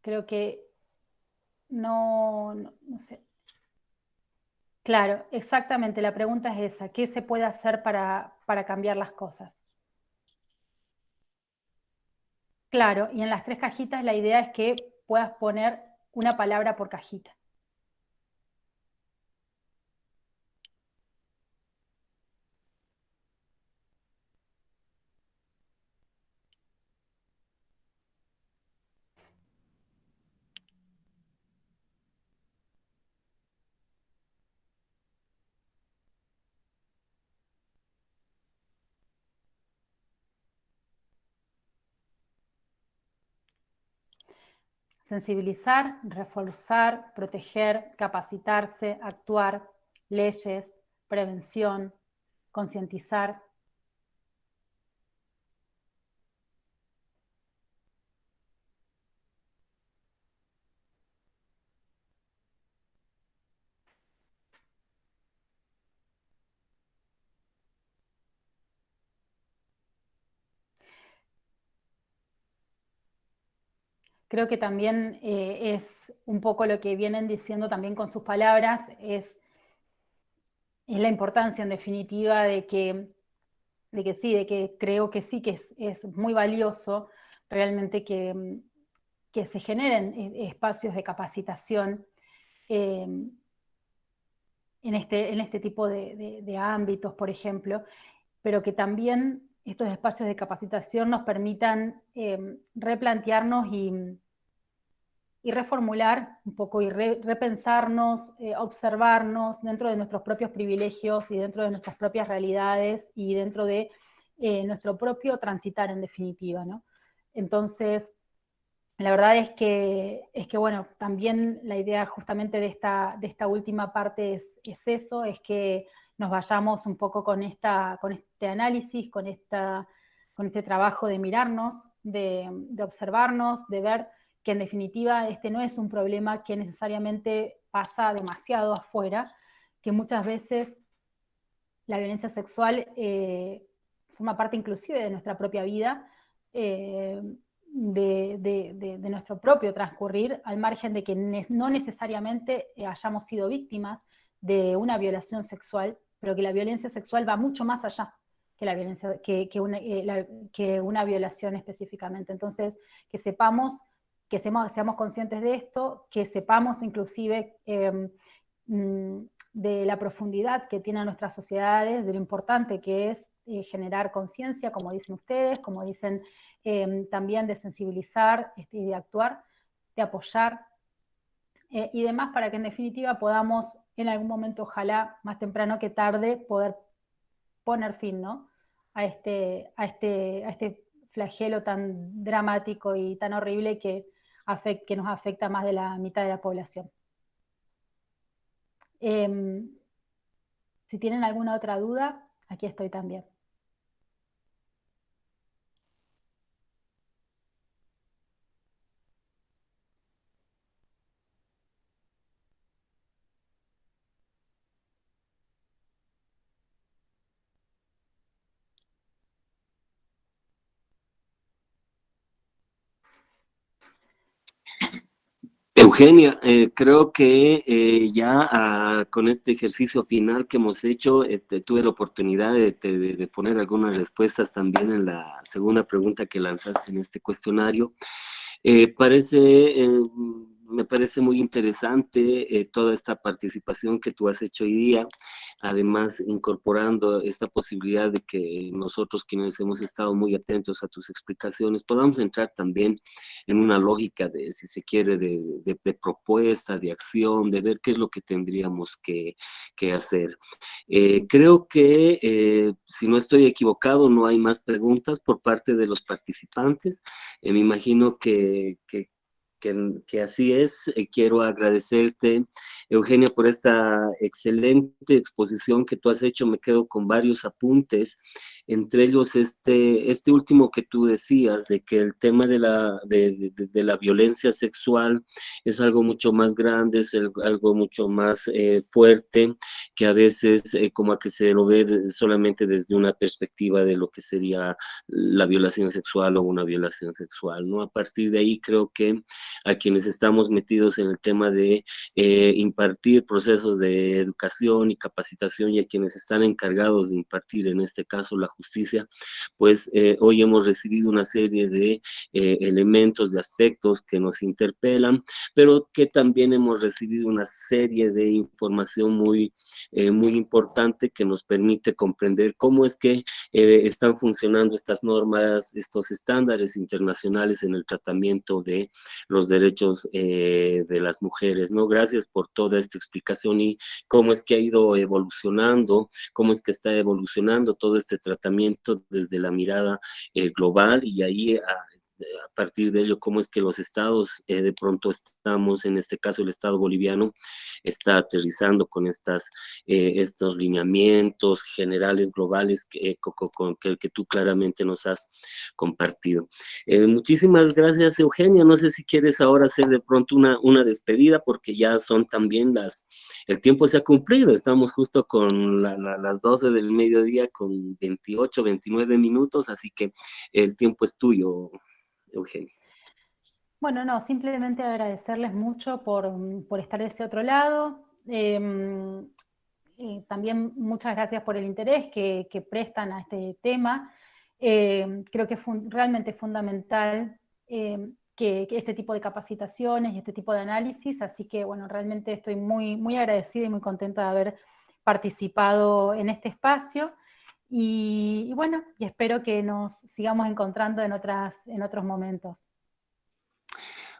Creo que no sé. Claro, exactamente, la pregunta es esa, ¿qué se puede hacer para cambiar las cosas? Claro, y en las 3 cajitas la idea es que puedas poner una palabra por cajita. Sensibilizar, reforzar, proteger, capacitarse, actuar, leyes, prevención, concientizar. Creo que también es un poco lo que vienen diciendo también con sus palabras, es la importancia en definitiva de que creo que sí, que es muy valioso realmente que se generen espacios de capacitación en este tipo de ámbitos, por ejemplo, pero que también estos espacios de capacitación nos permitan replantearnos y reformular un poco y repensarnos, observarnos dentro de nuestros propios privilegios y dentro de nuestras propias realidades y dentro de nuestro propio transitar en definitiva, ¿no? Entonces, la verdad es que bueno, también la idea justamente de esta última parte es eso, es que nos vayamos un poco con este análisis, con este trabajo de mirarnos, de observarnos, de ver que en definitiva este no es un problema que necesariamente pasa demasiado afuera, que muchas veces la violencia sexual forma parte inclusive de nuestra propia vida, de nuestro propio transcurrir, al margen de que no necesariamente hayamos sido víctimas de una violación sexual, pero que la violencia sexual va mucho más allá que la violencia, que una violación específicamente. Entonces, que sepamos, que seamos conscientes de esto, que sepamos inclusive de la profundidad que tienen nuestras sociedades, de lo importante que es generar conciencia, como dicen ustedes, como dicen también de sensibilizar y de actuar, de apoyar y demás, para que en definitiva podamos en algún momento, ojalá más temprano que tarde, poder poner fin, ¿no?, a este flagelo tan dramático y tan horrible que nos afecta a más de la mitad de la población. Si tienen alguna otra duda, aquí estoy también. Eugenia, creo que con este ejercicio final que hemos hecho, tuve la oportunidad de poner algunas respuestas también en la segunda pregunta que lanzaste en este cuestionario. Me parece muy interesante toda esta participación que tú has hecho hoy día, además incorporando esta posibilidad de que nosotros, quienes hemos estado muy atentos a tus explicaciones, podamos entrar también en una lógica de, si se quiere, de propuesta, de acción, de ver qué es lo que tendríamos que hacer. Creo que, si no estoy equivocado, no hay más preguntas por parte de los participantes. Me imagino que así es. Quiero agradecerte, Eugenia, por esta excelente exposición que tú has hecho. Me quedo con varios apuntes, entre ellos este último que tú decías, de que el tema de la violencia sexual es algo mucho más grande, es algo mucho más fuerte, que a veces como a que se lo ve solamente desde una perspectiva de lo que sería la violación sexual o una violación sexual, ¿no? A partir de ahí creo que a quienes estamos metidos en el tema de impartir procesos de educación y capacitación, y a quienes están encargados de impartir, en este caso, la justicia, pues hoy hemos recibido una serie de elementos, de aspectos que nos interpelan, pero que también hemos recibido una serie de información muy importante que nos permite comprender cómo es que están funcionando estas normas, estos estándares internacionales en el tratamiento de los derechos de las mujeres, ¿no? Gracias por toda esta explicación y cómo es que ha ido evolucionando, cómo es que está evolucionando todo este tratamiento desde la mirada global, y ahí a partir de ello, cómo es que los estados de pronto estamos, en este caso el estado boliviano, está aterrizando con estos lineamientos generales globales que tú claramente nos has compartido. Muchísimas gracias, Eugenia. No sé si quieres ahora hacer de pronto una despedida, porque ya son también el tiempo se ha cumplido, estamos justo con las 12 del mediodía con 28, 29 minutos, así que el tiempo es tuyo, Eugenia. Bueno, no, simplemente agradecerles mucho por estar de ese otro lado. También muchas gracias por el interés que prestan a este tema. Creo que es realmente fundamental que este tipo de capacitaciones y este tipo de análisis, así que bueno, realmente estoy muy, muy agradecida y muy contenta de haber participado en este espacio. Y bueno, y espero que nos sigamos encontrando en otros momentos.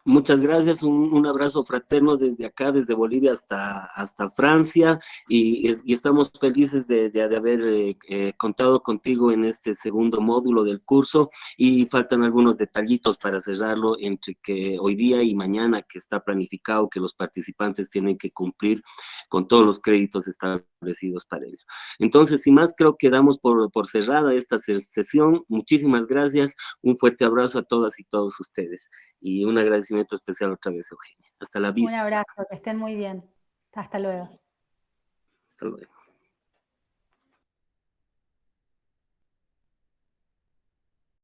Muchas gracias, un abrazo fraterno desde acá, desde Bolivia hasta Francia, y estamos felices de haber contado contigo en este segundo módulo del curso, y faltan algunos detallitos para cerrarlo, entre que hoy día y mañana, que está planificado que los participantes tienen que cumplir con todos los créditos establecidos para ello. Entonces, sin más, creo que damos por cerrada esta sesión. Muchísimas gracias, un fuerte abrazo a todas y todos ustedes, y un agradecimiento especial otra vez, Eugenia. Hasta la vista. Un abrazo, que estén muy bien. Hasta luego. Hasta luego.